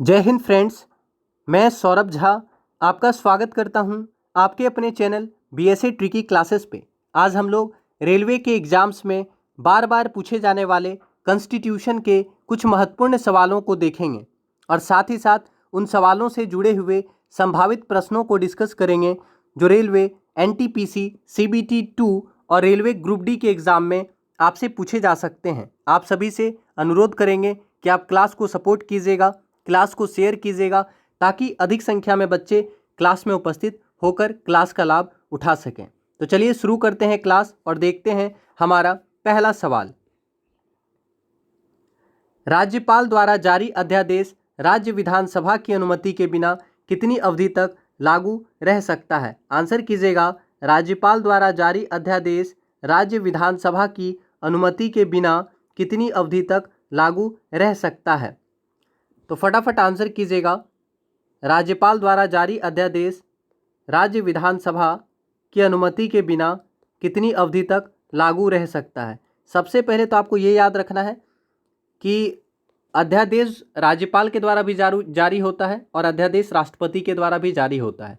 जय हिंद फ्रेंड्स। मैं सौरभ झा आपका स्वागत करता हूं आपके अपने चैनल बीएसए ट्रिकी क्लासेस पे। आज हम लोग रेलवे के एग्ज़ाम्स में बार बार पूछे जाने वाले कॉन्स्टिट्यूशन के कुछ महत्वपूर्ण सवालों को देखेंगे और साथ ही साथ उन सवालों से जुड़े हुए संभावित प्रश्नों को डिस्कस करेंगे जो रेलवे एनटीपीसी सीबीटी 2 और रेलवे ग्रुप डी के एग्ज़ाम में आपसे पूछे जा सकते हैं। आप सभी से अनुरोध करेंगे कि आप क्लास को सपोर्ट कीजिएगा, क्लास को शेयर कीजिएगा ताकि अधिक संख्या में बच्चे क्लास में उपस्थित होकर क्लास का लाभ उठा सकें। तो चलिए शुरू करते हैं क्लास और देखते हैं हमारा पहला सवाल। राज्यपाल द्वारा जारी अध्यादेश राज्य विधानसभा की अनुमति के बिना कितनी अवधि तक लागू रह सकता है? आंसर कीजिएगा। राज्यपाल द्वारा जारी अध्यादेश राज्य विधानसभा की अनुमति के बिना कितनी अवधि तक लागू रह सकता है? तो फटाफट आंसर कीजिएगा। राज्यपाल द्वारा जारी अध्यादेश राज्य विधानसभा की अनुमति के बिना कितनी अवधि तक लागू रह सकता है? सबसे पहले तो आपको ये याद रखना है कि अध्यादेश राज्यपाल के द्वारा भी जारी होता है और अध्यादेश राष्ट्रपति के द्वारा भी जारी होता है।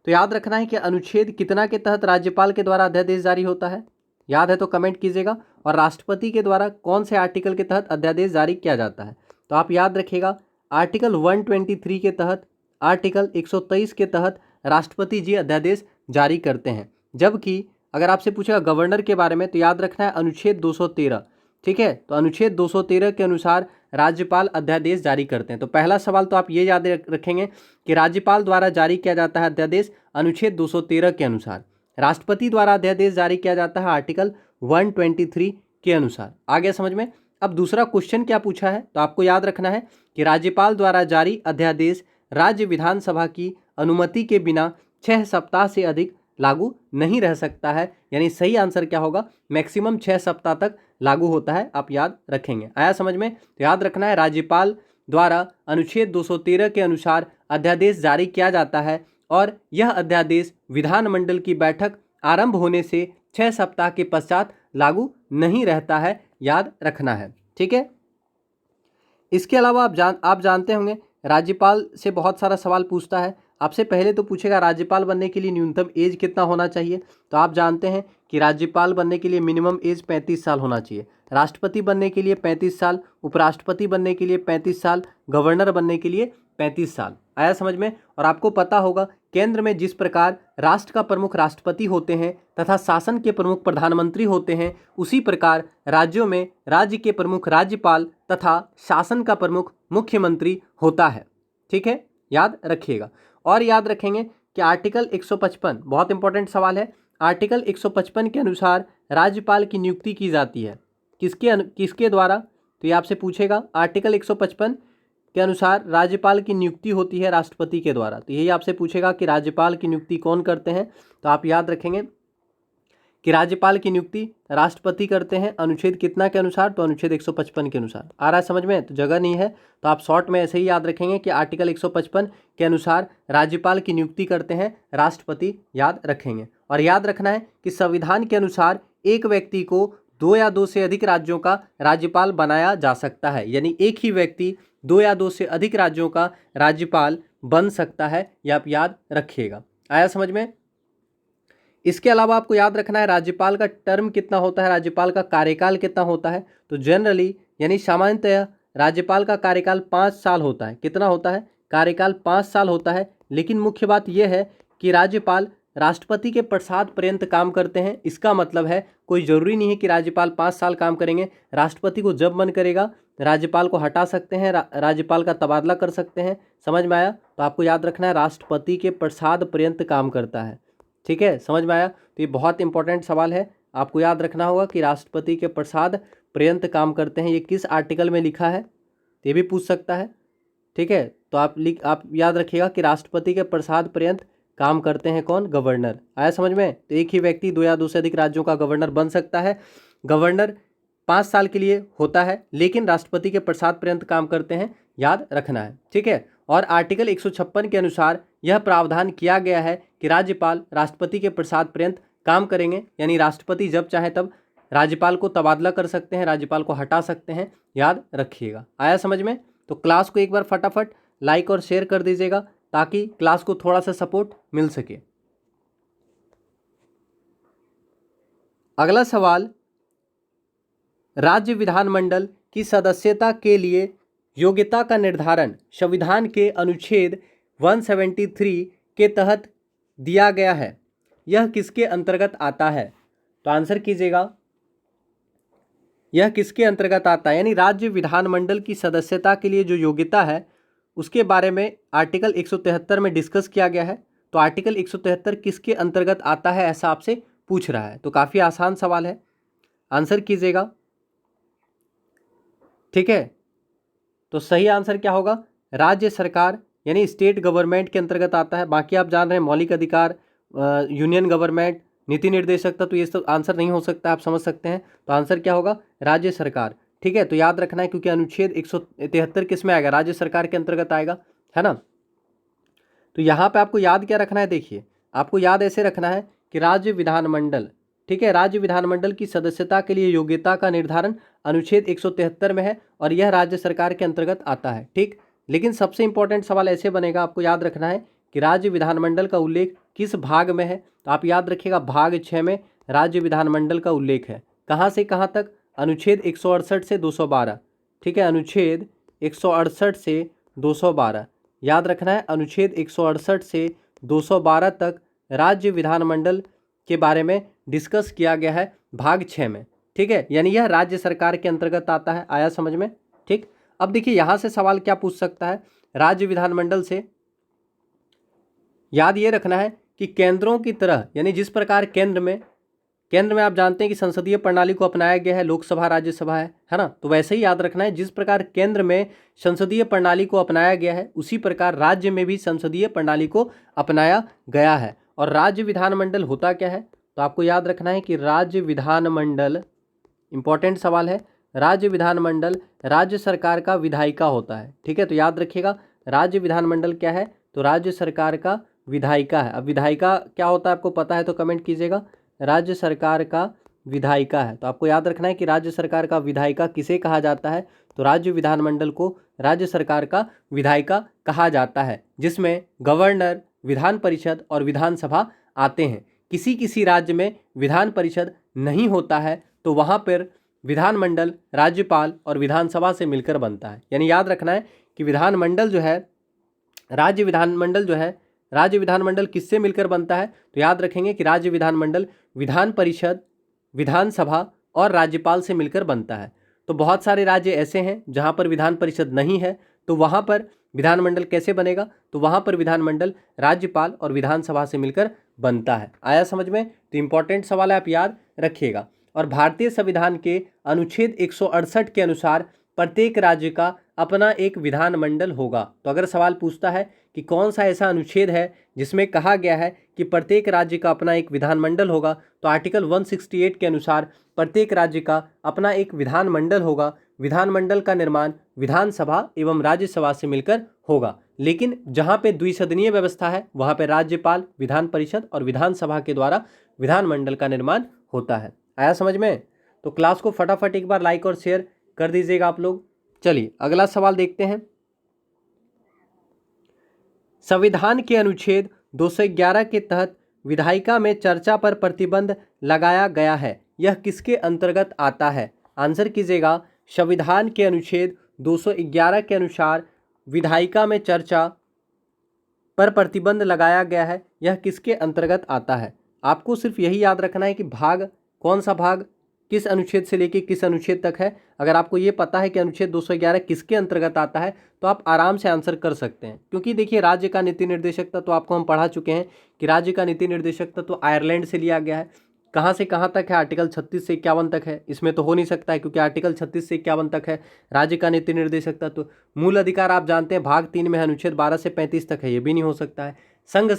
तो याद रखना है कि अनुच्छेद कितना के तहत राज्यपाल के द्वारा अध्यादेश जारी होता है, याद है तो कमेंट कीजिएगा। और राष्ट्रपति के द्वारा कौन से आर्टिकल के तहत अध्यादेश जारी किया जाता है? तो आप याद रखिएगा, आर्टिकल 123 के तहत, आर्टिकल 123 के तहत राष्ट्रपति जी अध्यादेश जारी करते हैं। जबकि अगर आपसे पूछेगा गवर्नर के बारे में तो याद रखना है अनुच्छेद 213। ठीक है, तो अनुच्छेद 213 के अनुसार राज्यपाल अध्यादेश जारी करते हैं। तो पहला सवाल तो आप ये याद रखेंगे कि राज्यपाल द्वारा जारी किया जाता है अध्यादेश अनुच्छेद 213 के अनुसार। राष्ट्रपति द्वारा अध्यादेश जारी किया जाता है आर्टिकल 123 के अनुसार। आ गया समझ में? अब दूसरा क्वेश्चन क्या पूछा है तो आपको याद रखना है कि राज्यपाल द्वारा जारी अध्यादेश राज्य विधानसभा की अनुमति के बिना 6 सप्ताह से अधिक लागू नहीं रह सकता है। यानी सही आंसर क्या होगा? मैक्सिमम 6 सप्ताह तक लागू होता है, आप याद रखेंगे। आया समझ में? तो याद रखना है राज्यपाल द्वारा अनुच्छेद 213 के अनुसार अध्यादेश जारी किया जाता है और यह अध्यादेश विधानमंडल की बैठक आरंभ होने से 6 सप्ताह के पश्चात लागू नहीं रहता है, याद रखना है। ठीक है, इसके अलावा आप जानते होंगे राज्यपाल से बहुत सारा सवाल पूछता है। आपसे पहले तो पूछेगा राज्यपाल बनने के लिए न्यूनतम एज कितना होना चाहिए? तो आप जानते हैं कि राज्यपाल बनने के लिए मिनिमम एज 35 साल होना चाहिए। राष्ट्रपति बनने के लिए 35 साल, उपराष्ट्रपति बनने के लिए 35 साल, गवर्नर बनने के लिए 35 साल। आया समझ में? और आपको पता होगा केंद्र में जिस प्रकार राष्ट्र का प्रमुख राष्ट्रपति होते हैं तथा शासन के प्रमुख प्रधानमंत्री होते हैं, उसी प्रकार राज्यों में राज्य के प्रमुख राज्यपाल तथा शासन का प्रमुख मुख्यमंत्री होता है। ठीक है, याद रखिएगा। और याद रखेंगे कि आर्टिकल 155 बहुत इंपॉर्टेंट सवाल है। आर्टिकल 155 के अनुसार राज्यपाल की नियुक्ति की जाती है किसके द्वारा? तो ये आपसे पूछेगा। आर्टिकल 155 के अनुसार राज्यपाल की नियुक्ति होती है राष्ट्रपति के द्वारा। तो यही आपसे पूछेगा कि राज्यपाल की नियुक्ति कौन करते हैं? तो आप याद रखेंगे कि राज्यपाल की नियुक्ति राष्ट्रपति करते हैं। अनुच्छेद कितना के अनुसार? तो अनुच्छेद 155 के अनुसार। आ रहा है समझ में? तो जगह नहीं है तो आप शॉर्ट में ऐसे ही याद रखेंगे कि आर्टिकल 155 के अनुसार राज्यपाल की नियुक्ति करते हैं राष्ट्रपति, याद रखेंगे। और याद रखना है कि संविधान के अनुसार एक व्यक्ति को 2 या 2 से अधिक राज्यों का राज्यपाल बनाया जा सकता है। यानी एक ही व्यक्ति 2 या 2 से अधिक राज्यों का राज्यपाल बन सकता है, यह आप याद रखिएगा। आया समझ में? इसके अलावा आपको याद रखना है राज्यपाल का टर्म कितना होता है, राज्यपाल का कार्यकाल कितना होता है? तो जनरली यानी सामान्यतः राज्यपाल का कार्यकाल 5 साल होता है। कितना होता है? कार्यकाल 5 साल होता है। लेकिन मुख्य बात यह है कि राज्यपाल राष्ट्रपति के प्रसाद पर्यंत काम करते हैं। इसका मतलब है कोई ज़रूरी नहीं है कि राज्यपाल 5 साल काम करेंगे। राष्ट्रपति को जब मन करेगा राज्यपाल को हटा सकते हैं, राज्यपाल का तबादला कर सकते हैं। समझ में आया? तो आपको याद रखना है राष्ट्रपति के प्रसाद पर्यंत काम करता है। ठीक है, समझ में आया? तो ये बहुत इंपॉर्टेंट सवाल है, आपको याद रखना होगा कि राष्ट्रपति के प्रसाद पर्यंत काम करते हैं। ये किस आर्टिकल में लिखा है ये भी पूछ सकता है। ठीक है, तो आप याद रखिएगा कि राष्ट्रपति के प्रसाद पर्यंत काम करते हैं कौन? गवर्नर। आया समझ में? तो एक ही व्यक्ति 2 या 2 से अधिक राज्यों का गवर्नर बन सकता है। गवर्नर 5 साल के लिए होता है लेकिन राष्ट्रपति के प्रसाद पर्यंत काम करते हैं, याद रखना है। ठीक है, और आर्टिकल 156 के अनुसार यह प्रावधान किया गया है कि राज्यपाल राष्ट्रपति के प्रसाद पर्यंत काम करेंगे। यानी राष्ट्रपति जब चाहे तब राज्यपाल को तबादला कर सकते हैं, राज्यपाल को हटा सकते हैं, याद रखिएगा। आया समझ में? तो क्लास को एक बार फटाफट लाइक और शेयर कर दीजिएगा ताकि क्लास को थोड़ा सा सपोर्ट मिल सके। अगला सवाल, राज्य विधानमंडल की सदस्यता के लिए योग्यता का निर्धारण संविधान के अनुच्छेद 173 के तहत दिया गया है, यह किसके अंतर्गत आता है? तो आंसर कीजिएगा, यह किसके अंतर्गत आता है? यानी राज्य विधानमंडल की सदस्यता के लिए जो योग्यता है उसके बारे में आर्टिकल 173 में डिस्कस किया गया है। तो आर्टिकल 173 किसके अंतर्गत आता है ऐसा आपसे पूछ रहा है। तो काफ़ी आसान सवाल है, आंसर कीजिएगा। ठीक है, तो सही आंसर क्या होगा? राज्य सरकार यानी स्टेट गवर्नमेंट के अंतर्गत आता है। बाकी आप जान रहे हैं मौलिक अधिकार, यूनियन गवर्नमेंट, नीति निर्देशकता, तो ये सब आंसर नहीं हो सकता, आप समझ सकते हैं। तो आंसर क्या होगा? राज्य सरकार। ठीक है, तो याद रखना है क्योंकि अनुच्छेद 173 किस में आएगा? राज्य सरकार के अंतर्गत आएगा, है ना। तो यहाँ पे आपको याद क्या रखना है? देखिए, आपको याद ऐसे रखना है कि राज्य विधानमंडल, ठीक है, राज्य विधानमंडल की सदस्यता के लिए योग्यता का निर्धारण अनुच्छेद 173 में है और यह राज्य सरकार के अंतर्गत आता है। ठीक, लेकिन सबसे इंपॉर्टेंट सवाल ऐसे बनेगा, आपको याद रखना है कि राज्य विधानमंडल का उल्लेख किस भाग में है। तो आप याद रखिएगा, भाग 6 में राज्य विधानमंडल का उल्लेख है। कहाँ से कहाँ तक? अनुच्छेद 168 से 212। ठीक है, अनुच्छेद 168 से 212 याद रखना है। अनुच्छेद 168 से 212 तक राज्य विधानमंडल के बारे में डिस्कस किया गया है भाग 6 में। ठीक है, यानी यह राज्य सरकार के अंतर्गत आता है। आया समझ में? ठीक, अब देखिए यहाँ से सवाल क्या पूछ सकता है राज्य विधानमंडल से। याद ये रखना है कि केंद्रों की तरह, यानी जिस प्रकार केंद्र में आप जानते हैं कि संसदीय प्रणाली को अपनाया गया है, लोकसभा राज्यसभा है ना। तो वैसे ही याद रखना है, जिस प्रकार केंद्र में संसदीय प्रणाली को अपनाया गया है उसी प्रकार राज्य में भी संसदीय प्रणाली को अपनाया गया है। और राज्य विधानमंडल होता क्या है? तो आपको याद रखना है कि राज्य विधानमंडल, इंपॉर्टेंट सवाल है, राज्य विधानमंडल राज्य सरकार का विधायिका होता है। ठीक है, तो याद रखिएगा राज्य विधानमंडल क्या है? तो राज्य सरकार का विधायिका है। अब विधायिका क्या होता है आपको पता है तो कमेंट कीजिएगा। राज्य सरकार का विधायिका है, तो आपको याद रखना है कि राज्य सरकार का विधायिका किसे कहा जाता है? तो राज्य विधानमंडल को राज्य सरकार का विधायिका कहा जाता है, जिसमें गवर्नर, विधान परिषद और विधानसभा आते हैं। किसी किसी राज्य में विधान परिषद नहीं होता है तो वहाँ पर विधानमंडल राज्यपाल और विधानसभा से मिलकर बनता है। यानी याद रखना है कि विधानमंडल जो है, राज्य विधानमंडल जो है, राज्य विधानमंडल किससे मिलकर बनता है? तो याद रखेंगे कि राज्य विधानमंडल विधान परिषद, विधानसभा और राज्यपाल से मिलकर बनता है। तो बहुत सारे राज्य ऐसे हैं जहां पर विधान परिषद नहीं है, तो वहां पर विधानमंडल कैसे बनेगा? तो वहां पर विधानमंडल राज्यपाल और विधानसभा से मिलकर बनता है। आया समझ में? तो इंपॉर्टेंट सवाल है, आप याद रखिएगा। और भारतीय संविधान के अनुच्छेद 168 के अनुसार प्रत्येक राज्य का अपना एक विधानमंडल होगा। तो अगर सवाल पूछता है कि कौन सा ऐसा अनुच्छेद है जिसमें कहा गया है कि प्रत्येक राज्य का अपना एक विधानमंडल होगा, तो आर्टिकल 168 के अनुसार प्रत्येक राज्य का अपना एक विधानमंडल होगा। विधानमंडल का निर्माण विधानसभा एवं राज्यसभा से मिलकर होगा। लेकिन जहाँ पे द्विसदनीय व्यवस्था है वहाँ पे राज्यपाल, विधान परिषद और विधानसभा के द्वारा विधानमंडल का निर्माण होता है। आया समझ में? तो क्लास को फटाफट एक बार लाइक और शेयर कर दीजिएगा आप लोग। चलिए अगला सवाल देखते हैं। संविधान के अनुच्छेद 211 के तहत विधायिका में चर्चा पर प्रतिबंध लगाया गया है, यह किसके अंतर्गत आता है? आंसर कीजिएगा। संविधान के अनुच्छेद 211 के अनुसार विधायिका में चर्चा पर प्रतिबंध लगाया गया है, यह किसके अंतर्गत आता है? आपको सिर्फ यही याद रखना है कि भाग, कौन सा भाग किस अनुच्छेद से लेकर किस अनुच्छेद तक है। अगर आपको ये पता है कि अनुच्छेद 211 किसके अंतर्गत आता है तो आप आराम से आंसर कर सकते हैं। क्योंकि देखिए राज्य का नीति निर्देशक तत्व तो आपको हम पढ़ा चुके हैं कि राज्य का नीति निर्देशक तत्व तो आयरलैंड से लिया गया है। कहाँ से कहाँ तक है? आर्टिकल 36 से 51 तक है। इसमें तो हो नहीं सकता है क्योंकि आर्टिकल 36 से 51 तक है राज्य का नीति निर्देशक तत्व। मूल अधिकार आप जानते हैं भाग 3 में है, अनुच्छेद 12 से 35 तक है, ये भी नहीं हो सकता है। संघ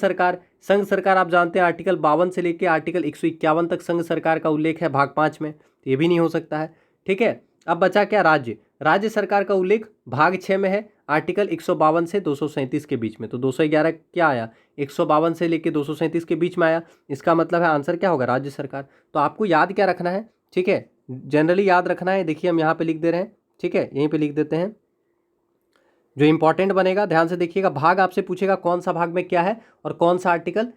सरकार आप जानते हैं आर्टिकल 52 से लेकर आर्टिकल 151 तक संघ सरकार का उल्लेख है भाग 5 में, तो ये भी नहीं हो सकता है। ठीक है, अब बचा क्या? राज्य सरकार का उल्लेख भाग 6 में है, आर्टिकल 152 से 237 के बीच में। तो 211 क्या आया? 152 से लेकर 237 के बीच में आया। इसका मतलब है आंसर क्या होगा? राज्य सरकार। तो आपको याद क्या रखना है? ठीक है, जनरली याद रखना है। देखिए हम यहाँ पे लिख दे रहे हैं, ठीक है, यहीं पे लिख देते हैं। जो इंपॉर्टेंट बनेगा ध्यान से देखिएगा, भाग आपसे पूछेगा कौन सा भाग में क्या है और कौन सा आर्टिकल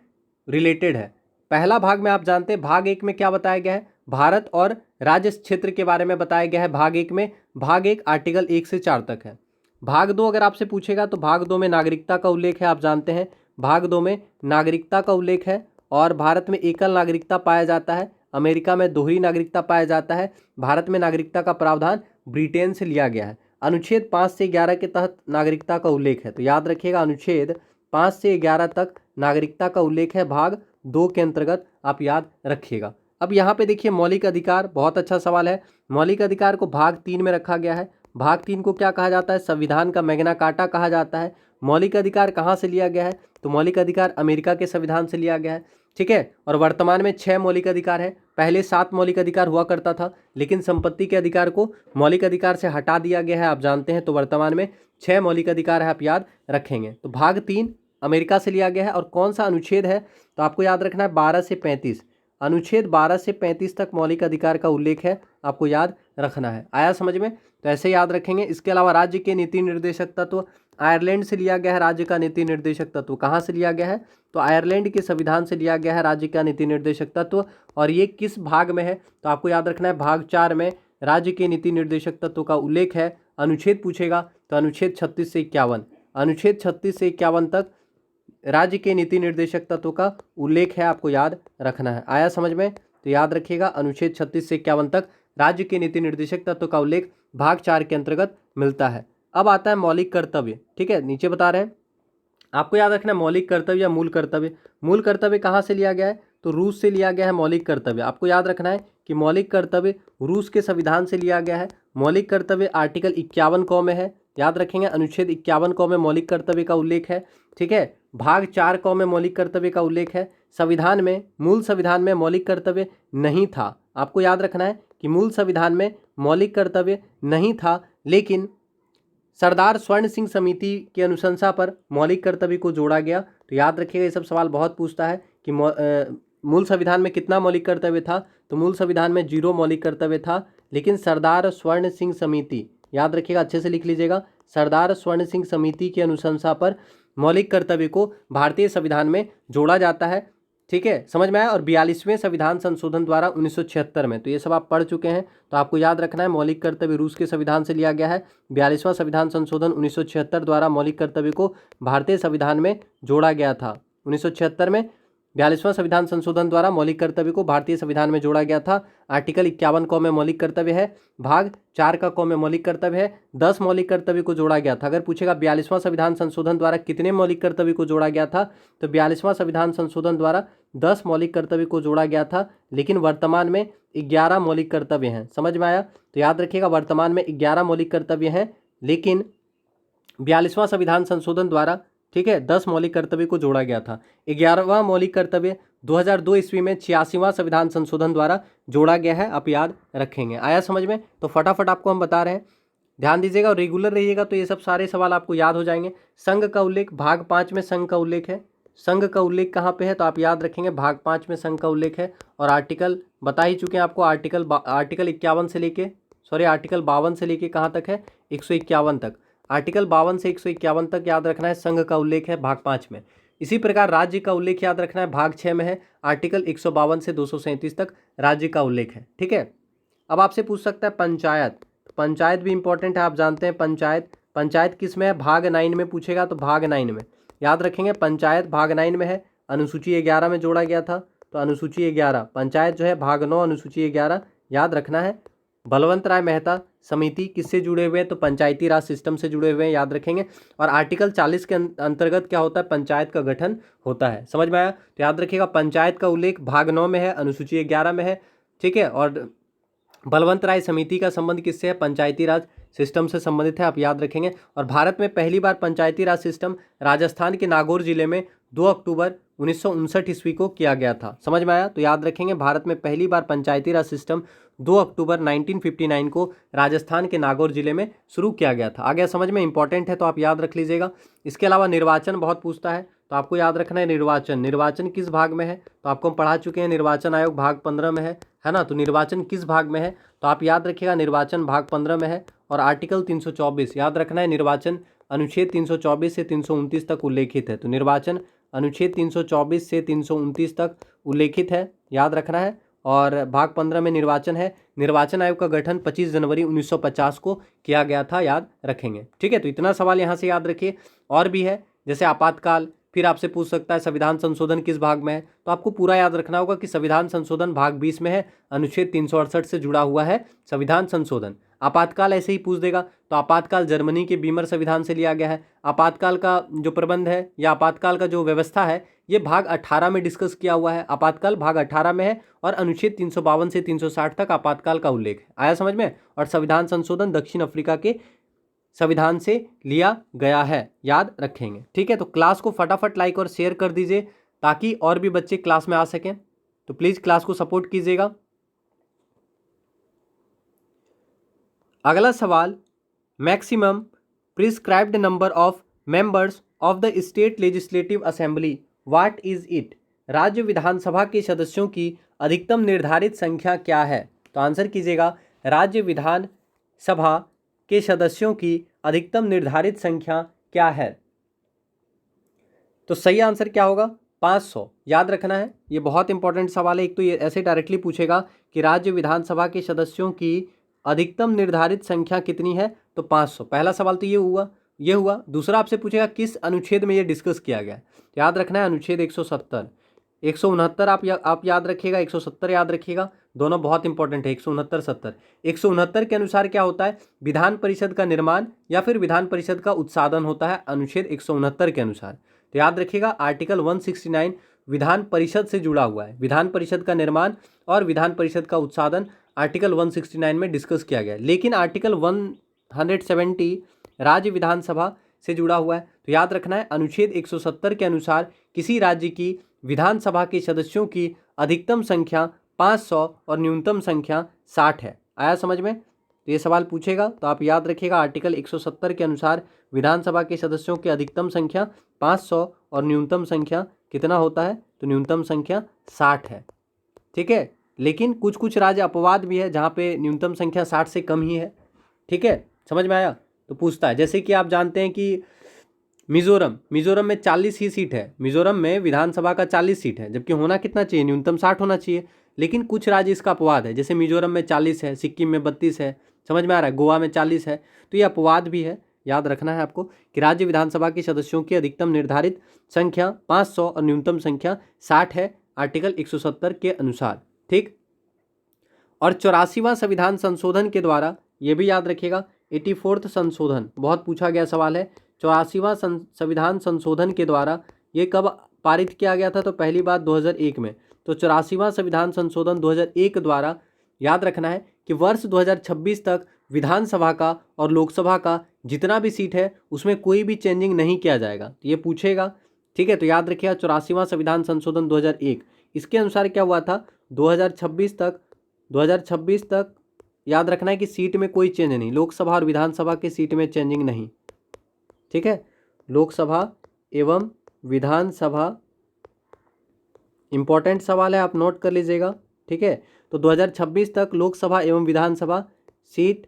रिलेटेड है। पहला भाग में आप जानते हैं भाग 1 में क्या बताया गया है, भारत और राज्य क्षेत्र के बारे में बताया गया है भाग 1 में। भाग 1 आर्टिकल 1 से 4 तक है। भाग 2 अगर आपसे पूछेगा तो भाग 2 में नागरिकता का उल्लेख है, आप जानते हैं भाग 2 में नागरिकता का उल्लेख है। और भारत में एकल नागरिकता पाया जाता है, अमेरिका में दोहरी नागरिकता पाया जाता है, भारत में नागरिकता का प्रावधान ब्रिटेन से लिया गया है। अनुच्छेद 5 से 11 के तहत नागरिकता का उल्लेख है, तो याद रखिएगा अनुच्छेद 5 से 11 तक नागरिकता का उल्लेख है भाग 2 के अंतर्गत, आप याद रखिएगा। अब यहाँ पे देखिए मौलिक अधिकार, बहुत अच्छा सवाल है। मौलिक अधिकार को भाग 3 में रखा गया है। भाग 3 को क्या कहा जाता है, संविधान का मैग्ना कार्टा कहा जाता है। मौलिक अधिकार कहाँ से लिया गया है, तो मौलिक अधिकार अमेरिका के संविधान से लिया गया है, ठीक है। और वर्तमान में 6 मौलिक अधिकार है, पहले 7 मौलिक अधिकार हुआ करता था, लेकिन संपत्ति के अधिकार को मौलिक अधिकार से हटा दिया गया है, आप जानते हैं। तो वर्तमान में 6 मौलिक अधिकार है, आप याद रखेंगे। तो भाग 3 अमेरिका से लिया गया है। और कौन सा अनुच्छेद है, तो आपको याद रखना है 12 से 35, अनुच्छेद 12 से 35 तक मौलिक अधिकार का उल्लेख है, आपको याद रखना है। आया समझ में, तो ऐसे याद रखेंगे। इसके अलावा राज्य के नीति निर्देशक तत्व आयरलैंड से लिया गया है। राज्य का नीति निर्देशक तत्व कहाँ से लिया गया है, तो आयरलैंड के संविधान से लिया गया है राज्य का नीति निर्देशक तत्व। और ये किस भाग में है, तो आपको याद रखना है भाग 4 में राज्य के नीति निर्देशक तत्व का उल्लेख है। अनुच्छेद पूछेगा तो अनुच्छेद 36 से 51, अनुच्छेद 36 से 51 तक राज्य के नीति निर्देशक तत्व का उल्लेख है, आपको याद रखना है। आया समझ में, तो याद रखिएगा अनुच्छेद 36 से 51 तक राज्य के नीति निर्देशक तत्व का उल्लेख भाग 4 के अंतर्गत मिलता है। अब आता है मौलिक कर्तव्य, ठीक है, नीचे बता रहे हैं आपको याद रखना है मौलिक कर्तव्य या मूल कर्तव्य। मूल कर्तव्य कहाँ से लिया गया है, तो रूस से लिया गया है मौलिक कर्तव्य। आपको याद रखना है कि मौलिक कर्तव्य रूस के संविधान से लिया गया है। मौलिक कर्तव्य आर्टिकल 51 क में है, याद रखेंगे अनुच्छेद 51 क में मौलिक कर्तव्य का उल्लेख है, ठीक है। भाग 4 क में मौलिक कर्तव्य का उल्लेख है। संविधान में, मूल संविधान में मौलिक कर्तव्य नहीं था, आपको याद रखना है कि मूल संविधान में मौलिक कर्तव्य नहीं था, लेकिन सरदार स्वर्ण सिंह समिति की अनुशंसा पर मौलिक कर्तव्य को जोड़ा गया। तो याद रखिएगा, ये सब सवाल बहुत पूछता है कि मूल संविधान में कितना मौलिक कर्तव्य था, तो मूल संविधान में 0 मौलिक कर्तव्य था, लेकिन सरदार स्वर्ण सिंह समिति, याद रखिएगा अच्छे से लिख लीजिएगा, सरदार स्वर्ण सिंह समिति की अनुशंसा पर मौलिक कर्तव्य को भारतीय संविधान में जोड़ा जाता है, ठीक है, समझ में आया। और 42वें संविधान संशोधन द्वारा 1976 में, तो ये सब आप पढ़ चुके हैं, तो आपको याद रखना है मौलिक कर्तव्य रूस के संविधान से लिया गया है। 42वां संविधान संशोधन 1976 द्वारा मौलिक कर्तव्य को भारतीय संविधान में जोड़ा गया था। 1976 में 42वां संविधान संशोधन द्वारा मौलिक कर्तव्य को भारतीय संविधान में जोड़ा गया था। आर्टिकल 51 क में मौलिक कर्तव्य है, भाग 4 का क में मौलिक कर्तव्य है, 10 मौलिक कर्तव्य को जोड़ा गया था। अगर पूछेगा 42वां संविधान संशोधन द्वारा कितने मौलिक कर्तव्य को जोड़ा गया था, तो 42वां संविधान संशोधन द्वारा 10 मौलिक कर्तव्य को जोड़ा गया था, लेकिन वर्तमान में 11 मौलिक कर्तव्य हैं। समझ में आया, तो याद रखिएगा वर्तमान में 11 मौलिक कर्तव्य हैं, लेकिन 42वां संविधान संशोधन द्वारा, ठीक है, 10 मौलिक कर्तव्य को जोड़ा गया था। 11वां मौलिक कर्तव्य 2002 ईस्वी में 86वां संविधान संशोधन द्वारा जोड़ा गया है, आप याद रखेंगे। आया समझ में, तो फटाफट आपको हम बता रहे हैं, ध्यान दीजिएगा और रेगुलर रहिएगा तो ये सब सारे सवाल आपको याद हो जाएंगे। संघ का उल्लेख, भाग 5 में संघ का उल्लेख है। संघ का उल्लेख कहाँ पे है, तो आप याद रखेंगे भाग 5 में संघ का उल्लेख है। और आर्टिकल बता ही चुके हैं आपको, आर्टिकल 51 से लेके, आर्टिकल 52 से लेके कहाँ तक है, 151 तक। आर्टिकल 52 से 151 तक याद रखना है, संघ का उल्लेख है भाग 5 में। इसी प्रकार राज्य का उल्लेख याद रखना है, भाग 6 में है, आर्टिकल 152 से 237 तक राज्य का उल्लेख है, ठीक है। अब आपसे पूछ सकता है पंचायत, पंचायत भी इंपॉर्टेंट है, आप जानते हैं पंचायत किस में है, भाग 9 में पूछेगा तो भाग 9 में याद रखेंगे, पंचायत भाग 9 में है, अनुसूची 11 में जोड़ा गया था, तो अनुसूची 11, पंचायत जो है भाग 9 अनुसूची 11 याद रखना है। बलवंत राय मेहता समिति किससे जुड़े हुए हैं, तो पंचायती राज सिस्टम से जुड़े हुए हैं, याद रखेंगे। और आर्टिकल 40 के अंतर्गत क्या होता है, पंचायत का गठन होता है। समझ में आया, तो याद रखिएगा पंचायत का उल्लेख भाग 9 में है, अनुसूची 11 में है, ठीक है। और बलवंत राय समिति का संबंध किससे है, पंचायती राज सिस्टम से संबंधित है, आप याद रखेंगे। और भारत में पहली बार पंचायती राज सिस्टम राजस्थान के नागौर जिले में 2 अक्टूबर 1959 ईस्वी को किया गया था। समझ में आया, तो याद रखेंगे भारत में पहली बार पंचायती राज सिस्टम 2 अक्टूबर 1959 को राजस्थान के नागौर जिले में शुरू किया गया था। आ गया समझ में, इंपॉर्टेंट है तो आप याद रख लीजिएगा। इसके अलावा निर्वाचन बहुत पूछता है, तो आपको याद रखना है निर्वाचन किस भाग में है, तो आपको हम पढ़ा चुके हैं, निर्वाचन आयोग भाग 15 में है ना। तो निर्वाचन किस भाग में है, तो आप याद रखिएगा निर्वाचन भाग 15 में है। और आर्टिकल 324 याद रखना है, निर्वाचन अनुच्छेद 324 से 329 तक उल्लेखित है। तो निर्वाचन अनुच्छेद 324 से 329 तक उल्लेखित है, याद रखना है। और भाग 15 में निर्वाचन है। निर्वाचन आयोग का गठन 25 जनवरी 1950 को किया गया था, याद रखेंगे। ठीक है, तो इतना सवाल यहाँ से याद रखिए। और भी है, जैसे आपातकाल, फिर आपसे पूछ सकता है संविधान संशोधन किस भाग में है, तो आपको पूरा याद रखना होगा कि संविधान संशोधन भाग 20 में है, अनुच्छेद 368 से जुड़ा हुआ है संविधान संशोधन। आपातकाल ऐसे ही पूछ देगा, तो आपातकाल जर्मनी के बीमर संविधान से लिया गया है। आपातकाल का जो प्रबंध है या आपातकाल का जो व्यवस्था है, ये भाग 18 में डिस्कस किया हुआ है। आपातकाल भाग 18 में है और अनुच्छेद 352 से 360 तक आपातकाल का उल्लेख है। आया समझ में? और संविधान संशोधन दक्षिण अफ्रीका के संविधान से लिया गया है, याद रखेंगे। ठीक है, तो क्लास को फटाफट लाइक और शेयर कर दीजिए ताकि और भी बच्चे क्लास में आ सकें। तो प्लीज क्लास को सपोर्ट कीजिएगा। अगला सवाल, maximum prescribed number of members of the state legislative assembly, what is it? राज्य विधानसभा के सदस्यों की अधिकतम निर्धारित संख्या क्या है? तो आंसर कीजिएगा, राज्य विधानसभा के सदस्यों की अधिकतम निर्धारित संख्या क्या है? तो सही आंसर क्या होगा? 500, याद रखना है। ये बहुत इंपॉर्टेंट सवाल है। एक तो ये ऐसे डायरेक्टली पूछेगा कि राज्य विधानसभा के सदस्यों की अधिकतम निर्धारित संख्या कितनी है, तो 500। पहला सवाल तो ये हुआ। दूसरा आपसे पूछेगा किस अनुच्छेद में ये डिस्कस किया गया है, तो याद रखना है अनुच्छेद 170। 169 आप याद रखिएगा, 170 याद रखिएगा, दोनों बहुत इंपॉर्टेंट है। 169 70। 169 के अनुसार क्या होता है? विधान परिषद का निर्माण या फिर विधान परिषद का उत्साधन होता है अनुच्छेद 169 के अनुसार। तो याद रखिएगा आर्टिकल 169 विधान परिषद से जुड़ा हुआ है। विधान परिषद का निर्माण और विधान परिषद का उत्साधन आर्टिकल 169 में डिस्कस किया गया है। लेकिन आर्टिकल 170 राज्य विधानसभा से जुड़ा हुआ है। तो याद रखना है अनुच्छेद 170 के अनुसार किसी राज्य की विधानसभा के सदस्यों की अधिकतम संख्या 500 और न्यूनतम संख्या 60 है। आया समझ में? तो ये सवाल पूछेगा तो आप याद रखिएगा आर्टिकल 170 के अनुसार विधानसभा के सदस्यों की अधिकतम संख्या 500 और न्यूनतम संख्या कितना होता है? तो न्यूनतम संख्या 60 है। ठीक है, लेकिन कुछ कुछ राज्य अपवाद भी है जहाँ पे न्यूनतम संख्या 60 से कम ही है। ठीक है, समझ में आया? तो पूछता है, जैसे कि आप जानते हैं कि मिजोरम में 40 ही सीट है। मिजोरम में विधानसभा का 40 सीट है, जबकि होना कितना चाहिए? न्यूनतम 60 होना चाहिए। लेकिन कुछ राज्य इसका अपवाद है, जैसे मिजोरम में 40 है, सिक्किम में 32 है, समझ में आ रहा है, गोवा में 40 है। तो ये अपवाद भी है, याद रखना है आपको कि राज्य विधानसभा के सदस्यों की अधिकतम निर्धारित संख्या 500 और न्यूनतम संख्या 60 है आर्टिकल 170 के अनुसार। ठीक, और 84वां संविधान संशोधन के द्वारा, ये भी याद रखिएगा, 84th संशोधन बहुत पूछा गया सवाल है। 84वां संविधान संशोधन के द्वारा ये कब पारित किया गया था? तो पहली बार 2001 में। तो 84वां संविधान संशोधन 2001 द्वारा याद रखना है कि वर्ष 2026 तक विधानसभा का और लोकसभा का जितना भी सीट है उसमें कोई भी चेंजिंग नहीं किया जाएगा। तो ये पूछेगा। ठीक है, तो याद रखिएगा 84वां संविधान संशोधन 2001, इसके अनुसार क्या हुआ था? 2026 तक याद रखना है कि सीट में कोई चेंज नहीं, लोकसभा और विधानसभा के सीट में चेंजिंग नहीं। ठीक है, लोकसभा एवं विधानसभा, इंपॉर्टेंट सवाल है, आप नोट कर लीजिएगा। ठीक है, तो 2026 तक लोकसभा एवं विधानसभा सीट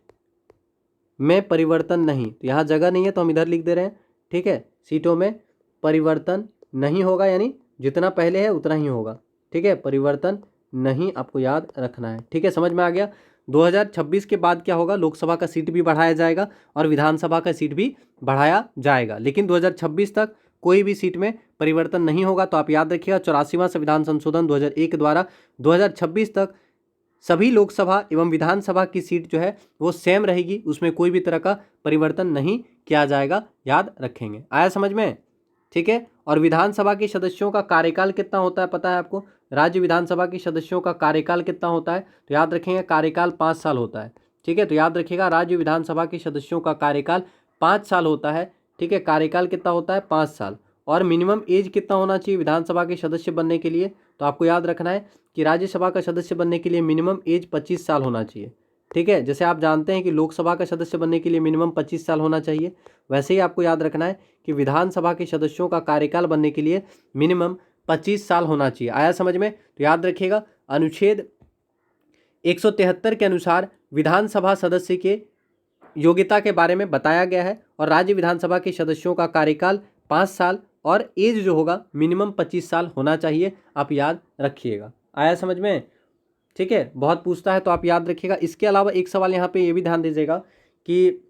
में परिवर्तन नहीं। तो यहाँ जगह नहीं है तो हम इधर लिख दे रहे हैं। ठीक है, सीटों में परिवर्तन नहीं होगा, यानी जितना पहले है उतना ही होगा। ठीक है, परिवर्तन नहीं, आपको याद रखना है। ठीक है, समझ में आ गया? 2026 के बाद क्या होगा? लोकसभा का सीट भी बढ़ाया जाएगा और विधानसभा का सीट भी बढ़ाया जाएगा, लेकिन 2026 तक कोई भी सीट में परिवर्तन नहीं होगा। तो आप याद रखिएगा 84वां संविधान संशोधन 2001 द्वारा 2026 तक सभी लोकसभा एवं विधानसभा की सीट जो है वो सेम रहेगी, उसमें कोई भी तरह का परिवर्तन नहीं किया जाएगा, याद रखेंगे। आया समझ में? ठीक है, और विधानसभा के सदस्यों का कार्यकाल कितना होता है पता है आपको? राज्य विधानसभा के सदस्यों का कार्यकाल कितना होता है? तो याद रखेंगे कार्यकाल 5 साल होता है। ठीक है, तो याद रखिएगा राज्य विधानसभा के सदस्यों का कार्यकाल 5 साल होता है। ठीक है, कार्यकाल कितना होता है? 5 साल। और मिनिमम एज कितना होना चाहिए विधानसभा के सदस्य बनने के लिए? तो आपको याद रखना है कि राज्यसभा का सदस्य बनने के लिए मिनिमम एज 25 साल होना चाहिए। ठीक है, जैसे आप जानते हैं कि लोकसभा का सदस्य बनने के लिए मिनिमम 25 साल होना चाहिए, वैसे ही आपको याद रखना है कि विधानसभा के सदस्यों का कार्यकाल बनने के लिए मिनिमम 25 साल होना चाहिए। आया समझ में? तो याद रखिएगा अनुच्छेद 173 के अनुसार विधानसभा सदस्य के योग्यता के बारे में बताया गया है और राज्य विधानसभा के सदस्यों का कार्यकाल 5 साल और एज जो होगा मिनिमम 25 साल होना चाहिए, आप याद रखिएगा। आया समझ में? ठीक है, बहुत पूछता है तो आप याद रखिएगा। इसके अलावा एक सवाल यहाँ पे ये भी ध्यान दीजिएगा कि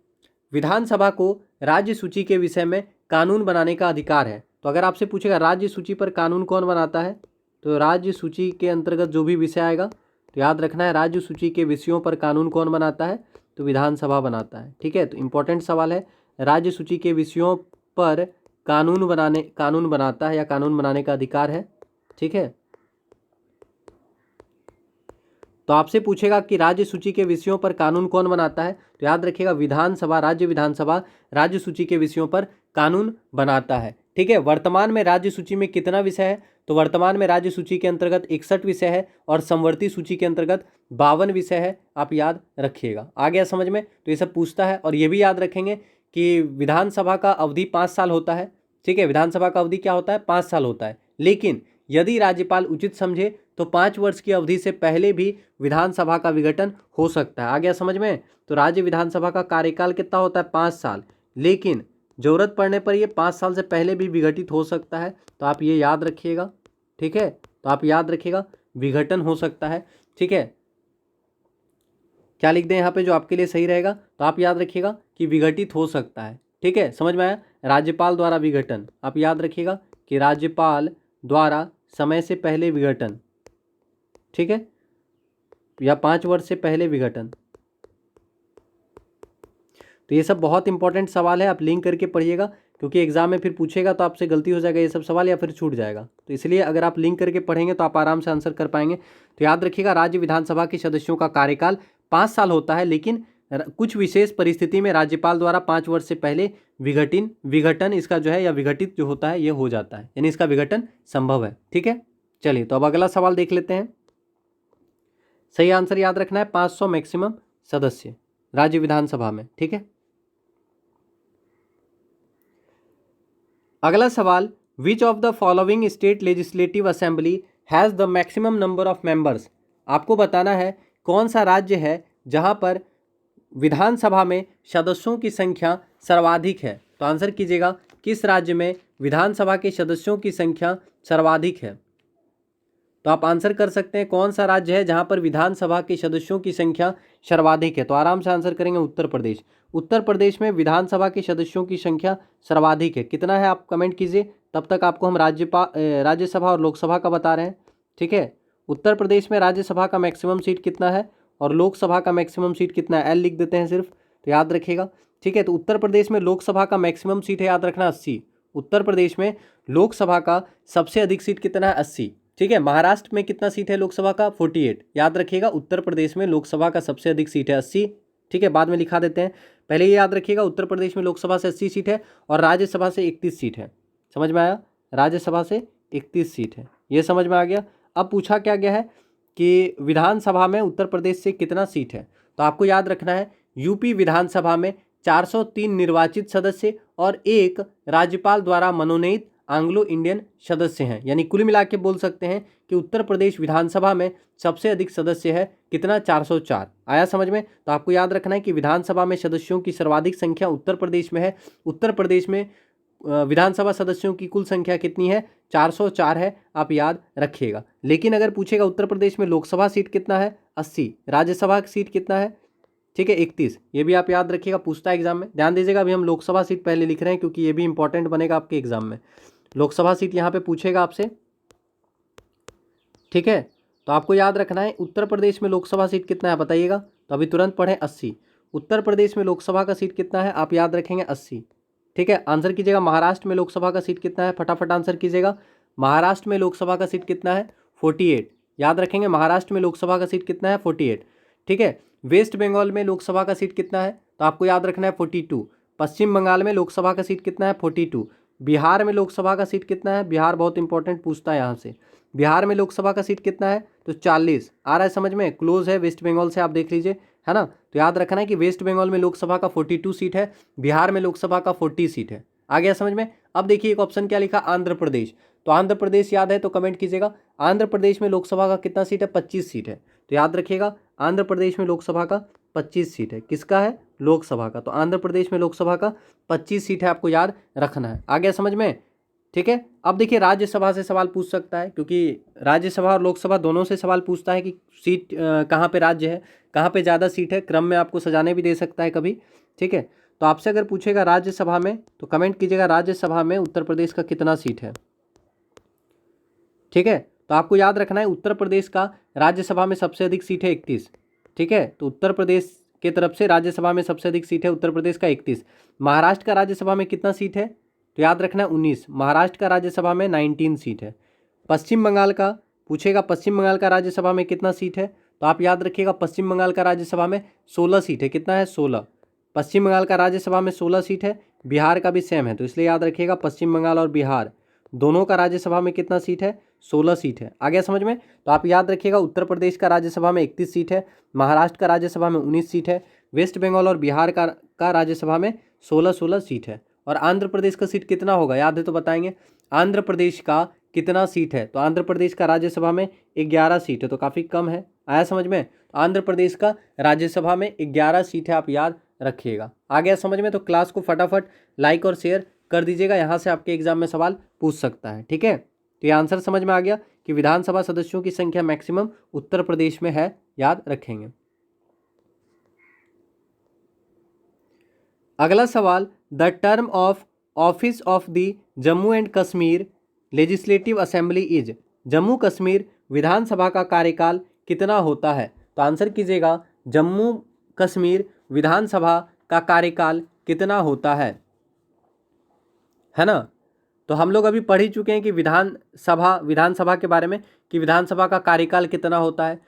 विधानसभा को राज्य सूची के विषय में कानून बनाने का अधिकार है। तो अगर आपसे पूछेगा राज्य सूची पर कानून कौन बनाता है, तो राज्य सूची के अंतर्गत जो भी विषय आएगा तो याद रखना है, राज्य सूची के विषयों पर कानून कौन बनाता है, तो विधानसभा बनाता है। ठीक है, तो इंपॉर्टेंट सवाल है, राज्य सूची के विषयों पर कानून बनाता है या कानून बनाने का अधिकार है। ठीक है, तो आपसे पूछेगा कि राज्य सूची के विषयों पर कानून कौन बनाता है, तो याद रखिएगा विधानसभा, राज्य विधानसभा राज्य सूची के विषयों पर कानून बनाता है। ठीक है, वर्तमान में राज्य सूची में कितना विषय है, तो वर्तमान में राज्य सूची के अंतर्गत 61 विषय है और समवर्ती सूची के अंतर्गत 52 विषय है, आप याद रखिएगा। आ गया समझ में? तो ये सब पूछता है। और ये भी याद रखेंगे कि विधानसभा का अवधि 5 साल होता है। ठीक है, विधानसभा का अवधि क्या होता है, 5 साल होता है, लेकिन यदि राज्यपाल उचित समझे तो 5 वर्ष की अवधि से पहले भी विधानसभा का विघटन हो सकता है। आ गया समझ में? तो राज्य विधानसभा का कार्यकाल कितना होता है, 5 साल, लेकिन जरूरत पड़ने पर ये 5 साल से पहले भी विघटित हो सकता है, तो आप ये याद रखिएगा। ठीक है, तो आप याद रखिएगा विघटन हो सकता है। ठीक है, क्या लिख दें यहाँ पे जो आपके लिए सही रहेगा, तो आप याद रखिएगा कि विघटित हो सकता है। ठीक है, समझ में आया? राज्यपाल द्वारा विघटन, आप याद रखिएगा कि राज्यपाल द्वारा समय से पहले विघटन, ठीक है, या 5 वर्ष से पहले विघटन। तो ये सब बहुत इंपॉर्टेंट सवाल है, आप लिंक करके पढ़िएगा, क्योंकि एग्जाम में फिर पूछेगा तो आपसे गलती हो जाएगा ये सब सवाल, या फिर छूट जाएगा। तो इसलिए अगर आप लिंक करके पढ़ेंगे तो आप आराम से आंसर कर पाएंगे। तो याद रखिएगा राज्य विधानसभा के सदस्यों का कार्यकाल 5 साल होता है, लेकिन कुछ विशेष परिस्थिति में राज्यपाल द्वारा 5 वर्ष से पहले विघटन इसका जो है या विघटित जो होता है ये हो जाता है, यानी इसका विघटन संभव है। ठीक है, चलिए तो अब अगला सवाल देख लेते हैं। सही आंसर याद रखना है 500 मैक्सिमम सदस्य राज्य विधानसभा में। ठीक है, अगला सवाल, which of the following state legislative assembly has the maximum number of members. आपको बताना है कौन सा राज्य है जहां पर विधानसभा में सदस्यों की संख्या सर्वाधिक है। तो आंसर कीजिएगा, किस राज्य में विधानसभा के सदस्यों की संख्या सर्वाधिक है। तो आप आंसर कर सकते हैं कौन सा राज्य है जहां पर विधानसभा के सदस्यों की संख्या सर्वाधिक है। तो आराम से आंसर करेंगे उत्तर प्रदेश। उत्तर प्रदेश में विधानसभा के सदस्यों की संख्या सर्वाधिक है। कितना है आप कमेंट कीजिए, तब तक आपको हम राज्यसभा और लोकसभा का बता रहे हैं। ठीक है, उत्तर प्रदेश में राज्यसभा का मैक्सिमम सीट कितना है और लोकसभा का मैक्सिमम सीट कितना है, एल लिख देते हैं सिर्फ, तो याद रखिएगा। ठीक है, तो उत्तर प्रदेश में लोकसभा का मैक्सिमम सीट है, याद रखना 80। उत्तर प्रदेश में लोकसभा का सबसे अधिक सीट कितना है, 80। ठीक है, महाराष्ट्र में कितना सीट है लोकसभा का, 48। याद रखिएगा उत्तर प्रदेश में लोकसभा का सबसे अधिक सीट है 80। ठीक है, बाद में लिखा देते हैं, पहले ये याद रखिएगा उत्तर प्रदेश में लोकसभा से 80 सीट है और राज्यसभा से 31 सीट है। समझ में आया, राज्यसभा से 31 सीट है, ये समझ में आ गया। अब पूछा क्या गया है कि विधानसभा में उत्तर प्रदेश से कितना सीट है, तो आपको याद रखना है यूपी विधानसभा में 403 निर्वाचित सदस्य और 1 राज्यपाल द्वारा मनोनीत एंग्लो इंडियन सदस्य हैं, यानी कुल मिला के बोल सकते हैं कि उत्तर प्रदेश विधानसभा में सबसे अधिक सदस्य है कितना, 404। आया समझ में? तो आपको याद रखना है कि विधानसभा में सदस्यों की सर्वाधिक संख्या उत्तर प्रदेश में है। उत्तर प्रदेश में विधानसभा सदस्यों की कुल संख्या कितनी है, 404 है, आप याद रखिएगा। लेकिन अगर पूछेगा उत्तर प्रदेश में लोकसभा सीट कितना है, 80, राज्यसभा सीट कितना है, ठीक है, 31, ये भी आप याद रखिएगा, पूछता है एग्जाम में। ध्यान दीजिएगा, अभी हम लोकसभा सीट पहले लिख रहे हैं क्योंकि ये भी इंपॉर्टेंट बनेगा आपके एग्जाम में। लोकसभा सीट यहाँ पे पूछेगा आपसे। ठीक है, तो आपको याद रखना है उत्तर प्रदेश में लोकसभा सीट कितना है बताइएगा, तो अभी तुरंत पढ़ें 80। उत्तर प्रदेश में लोकसभा का सीट कितना है, आप याद रखेंगे 80। ठीक है, आंसर कीजिएगा महाराष्ट्र में लोकसभा का सीट कितना है, फटाफट आंसर कीजिएगा। महाराष्ट्र में लोकसभा का सीट कितना है, 48। याद रखेंगे महाराष्ट्र में लोकसभा का सीट कितना है, 48। ठीक है, वेस्ट बंगाल में लोकसभा का सीट कितना है, तो आपको याद रखना है 42। पश्चिम बंगाल में लोकसभा का सीट कितना है, 42। बिहार में लोकसभा का सीट कितना है, बिहार बहुत इंपॉर्टेंट पूछता है यहाँ से, बिहार में लोकसभा का सीट कितना है, तो 40। आ रहा है समझ में, क्लोज है वेस्ट बंगाल से, आप देख लीजिए, है ना। तो याद रखना है कि वेस्ट बंगाल में लोकसभा का 42 सीट है, बिहार में लोकसभा का 40 सीट है। आ गया समझ में। अब देखिए एक ऑप्शन क्या लिखा, आंध्र प्रदेश। तो आंध्र प्रदेश याद है तो कमेंट कीजिएगा, आंध्र प्रदेश में लोकसभा का कितना सीट है, 25 सीट है। तो याद रखिएगा आंध्र प्रदेश में लोकसभा का 25 सीट है, किसका है, लोकसभा का। तो आंध्र प्रदेश में लोकसभा का 25 सीट है, आपको याद रखना है। आ गया समझ में? ठीक है। अब देखिए राज्यसभा से सवाल पूछ सकता है, क्योंकि राज्यसभा और लोकसभा दोनों से सवाल पूछता है कि सीट कहाँ पे राज्य है, कहाँ पे ज़्यादा सीट है, क्रम में आपको सजाने भी दे सकता है कभी। ठीक है, तो आपसे अगर पूछेगा राज्यसभा में तो कमेंट कीजिएगा राज्यसभा में उत्तर प्रदेश का कितना सीट है। ठीक है, तो आपको याद रखना है उत्तर प्रदेश का राज्यसभा में सबसे अधिक सीट है 31। ठीक है, तो उत्तर प्रदेश की तरफ से राज्यसभा में सबसे अधिक सीट है उत्तर प्रदेश का 31। महाराष्ट्र का राज्यसभा में कितना सीट है, तो याद रखना है 19। महाराष्ट्र का राज्यसभा में 19 सीट है। पश्चिम बंगाल का पूछेगा, पश्चिम बंगाल का राज्यसभा में कितना सीट है, तो आप याद रखिएगा पश्चिम बंगाल का राज्यसभा में 16 सीट है। कितना है? 16। पश्चिम बंगाल का राज्यसभा में 16 सीट है। बिहार का भी सेम है, तो इसलिए याद रखिएगा पश्चिम बंगाल और बिहार दोनों का राज्यसभा में कितना सीट है? 16 सीट है। आ गया समझ में? तो आप याद रखिएगा उत्तर प्रदेश का राज्यसभा में 31 सीट है, महाराष्ट्र का राज्यसभा में 19 सीट है, वेस्ट बंगाल और बिहार का राज्यसभा में 16-16 सीट है। और आंध्र प्रदेश का सीट कितना होगा, याद है तो बताएंगे। आंध्र प्रदेश का कितना सीट है, तो आंध्र प्रदेश का राज्यसभा में 11 सीट है, तो काफ़ी कम है। आया समझ में? आंध्र प्रदेश का राज्यसभा में 11 सीट है, आप याद रखिएगा। आ गया समझ में? तो क्लास को फटाफट लाइक और शेयर कर दीजिएगा, यहाँ से आपके एग्जाम में सवाल पूछ सकता है। ठीक है, तो ये आंसर समझ में आ गया कि विधानसभा सदस्यों की संख्या मैक्सिमम उत्तर प्रदेश में है, याद रखेंगे। अगला सवाल, the term of office of the Jammu and Kashmir legislative assembly is. Jammu Kashmir विधानसभा का कार्यकाल कितना होता है, तो आंसर कीजिएगा जम्मू कश्मीर विधानसभा का कार्यकाल कितना होता है ना। तो हम लोग अभी पढ़ ही चुके हैं कि विधानसभा के बारे में कि विधानसभा का कार्यकाल कितना होता है।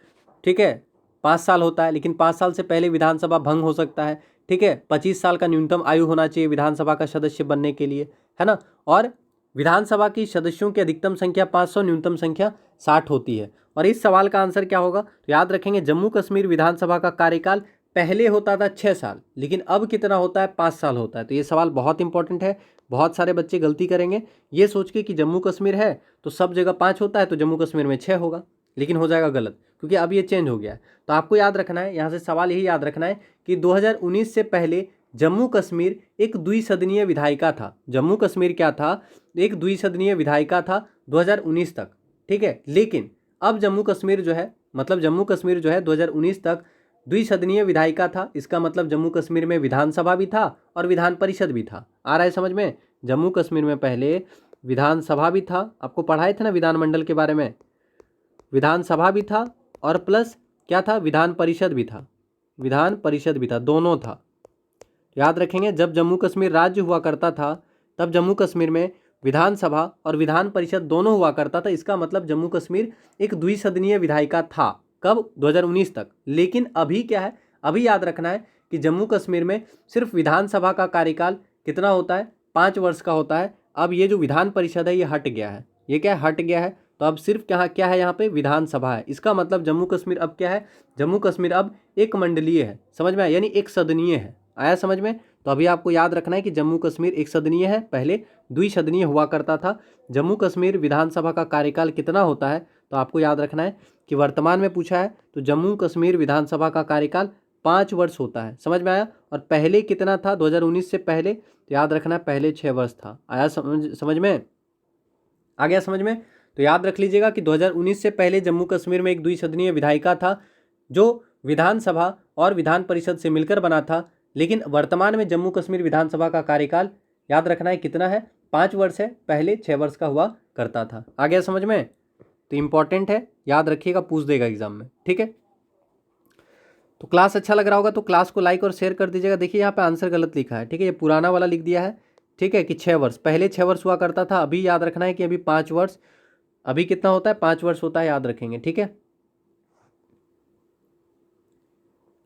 ठीक है, 5 साल होता है, लेकिन 5 साल से पहले विधानसभा भंग हो सकता है। ठीक है, 25 साल का न्यूनतम आयु होना चाहिए विधानसभा का सदस्य बनने के लिए, है ना। और विधानसभा की सदस्यों की अधिकतम संख्या 500, न्यूनतम संख्या 60 होती है। और इस सवाल का आंसर क्या होगा, तो याद रखेंगे जम्मू कश्मीर विधानसभा का कार्यकाल पहले होता था 6 साल, लेकिन अब कितना होता है? 5 साल होता है। तो ये सवाल बहुत इंपॉर्टेंट है। बहुत सारे बच्चे गलती करेंगे ये सोच के कि जम्मू कश्मीर है तो सब जगह 5 होता है, तो जम्मू कश्मीर में 6 होगा, लेकिन हो जाएगा गलत, क्योंकि अब ये चेंज हो गया है। तो आपको याद रखना है, यहाँ से सवाल यही याद रखना है कि 2019 से पहले जम्मू कश्मीर एक द्विसदनीय विधायिका था। जम्मू कश्मीर क्या था? एक द्विसदनीय विधायिका था 2019 तक। ठीक है, लेकिन अब जम्मू कश्मीर जो है, मतलब जम्मू कश्मीर जो है 2019 तक द्विसदनीय विधायिका था। इसका मतलब जम्मू कश्मीर में विधानसभा भी था और विधान परिषद भी था। आ रहा है समझ में? जम्मू कश्मीर में पहले विधानसभा भी था, आपको पढ़ाए थे ना विधानमंडल के बारे में। विधानसभा भी था और प्लस क्या था? विधान परिषद भी था। विधान परिषद भी था, दोनों था। याद रखेंगे जब जम्मू कश्मीर राज्य हुआ करता था तब जम्मू कश्मीर में विधानसभा और विधान परिषद दोनों हुआ करता था। इसका मतलब जम्मू कश्मीर एक द्विसदनीय विधायिका था। कब? 2019 तक। लेकिन अभी क्या है? अभी याद रखना है कि जम्मू कश्मीर में सिर्फ विधानसभा का कार्यकाल कितना होता है? 5 वर्ष का होता है। अब ये जो विधान परिषद है ये हट गया है। ये क्या है? हट गया है। तो अब सिर्फ क्या है? यहाँ पे विधानसभा है। इसका मतलब जम्मू कश्मीर अब क्या है? जम्मू कश्मीर अब एक मंडलीय है। समझ में आया? यानी एक सदनीय है। आया समझ में? तो अभी आपको याद रखना है कि जम्मू कश्मीर एक सदनीय है, पहले द्विसदनीय हुआ करता था। जम्मू कश्मीर विधानसभा का कार्यकाल कितना होता है, तो आपको याद रखना है कि वर्तमान में पूछा है तो जम्मू कश्मीर विधानसभा का कार्यकाल 5 वर्ष होता है। समझ में आया? और पहले कितना था 2019 से पहले? तो याद रखना है पहले 6 वर्ष था। आया समझ में? आ गया समझ में? तो याद रख लीजिएगा कि 2019 से पहले जम्मू कश्मीर में एक द्विसदनीय विधायिका था जो विधानसभा और विधान परिषद से मिलकर बना था। लेकिन वर्तमान में जम्मू कश्मीर विधानसभा का कार्यकाल याद रखना है कितना है? 5 वर्ष है, पहले 6 वर्ष का हुआ करता था। आ गया समझ में? तो इंपॉर्टेंट है, याद रखिएगा, पूछ देगा एग्जाम में। ठीक है, तो क्लास अच्छा लग रहा होगा तो क्लास को लाइक और शेयर कर दीजिएगा। देखिए यहाँ पे आंसर गलत लिखा है। ठीक है, ये पुराना वाला लिख दिया है। ठीक है, कि 6 वर्ष, पहले 6 वर्ष हुआ करता था। अभी याद रखना है कि अभी 5 वर्ष, अभी कितना होता है? 5 वर्ष होता है, याद रखेंगे। ठीक है,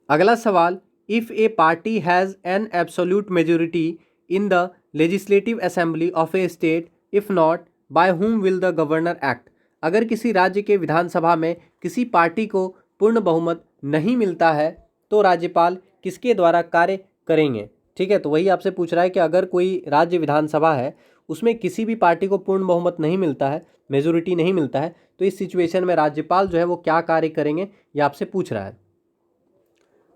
अगला सवाल, if A party has an absolute majority in the legislative assembly of A state, if not, by whom will the governor act. अगर किसी राज्य के विधानसभा में किसी पार्टी को पूर्ण बहुमत नहीं मिलता है तो राज्यपाल किसके द्वारा कार्य करेंगे। ठीक है, तो वही आपसे पूछ रहा है कि अगर कोई राज्य विधानसभा है उसमें किसी भी पार्टी को पूर्ण बहुमत नहीं मिलता है, मेजोरिटी नहीं मिलता है, तो इस सिचुएशन में राज्यपाल जो है वो क्या कार्य करेंगे, ये आपसे पूछ रहा है।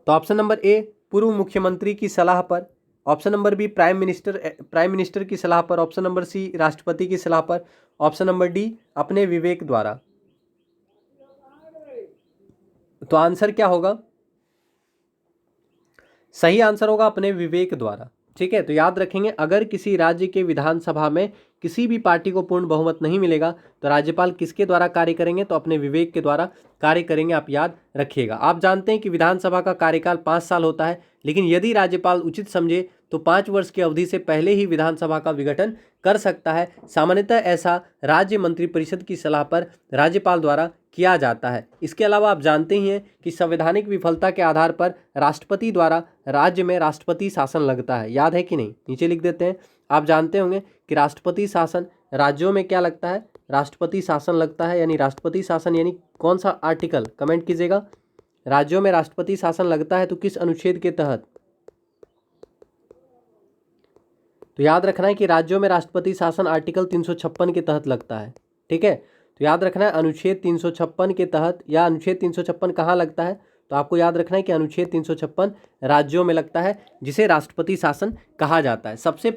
तो ऑप्शन नंबर ए, पूर्व मुख्यमंत्री की सलाह पर, option number B prime minister की सलाह पर, ऑप्शन नंबर सी राष्ट्रपति की सलाह पर, ऑप्शन नंबर डी अपने विवेक द्वारा। तो आंसर क्या होगा? सही आंसर होगा अपने विवेक द्वारा। ठीक है, तो याद रखेंगे अगर किसी राज्य के विधानसभा में किसी भी पार्टी को पूर्ण बहुमत नहीं मिलेगा तो राज्यपाल किसके द्वारा कार्य करेंगे? तो अपने विवेक के द्वारा कार्य करेंगे, आप याद रखिएगा। आप जानते हैं कि विधानसभा का कार्यकाल 5 साल होता है, लेकिन यदि राज्यपाल उचित समझे तो 5 वर्ष की अवधि से पहले ही विधानसभा का विघटन कर सकता है। सामान्यतः ऐसा राज्य मंत्रिपरिषद की सलाह पर राज्यपाल द्वारा किया जाता है। इसके अलावा आप जानते ही हैं कि संवैधानिक विफलता के आधार पर राष्ट्रपति द्वारा राज्य में राष्ट्रपति शासन लगता है। याद है कि नहीं? नीचे लिख देते हैं। आप जानते होंगे कि राष्ट्रपति शासन राज्यों में क्या लगता है? राष्ट्रपति शासन लगता है। यानी राष्ट्रपति शासन यानी कौन सा आर्टिकल? कमेंट कीजिएगा। राज्यों में राष्ट्रपति शासन लगता है तो किस अनुच्छेद के तहत? तो याद रखना है कि राज्यों में राष्ट्रपति शासन आर्टिकल 356 के तहत लगता है। ठीक है, तो याद रखना है अनुच्छेद 356 के तहत, या अनुच्छेद 356 कहाँ लगता है? तो आपको याद रखना है कि अनुच्छेद 356 राज्यों में लगता है, जिसे राष्ट्रपति शासन कहा जाता है। सबसे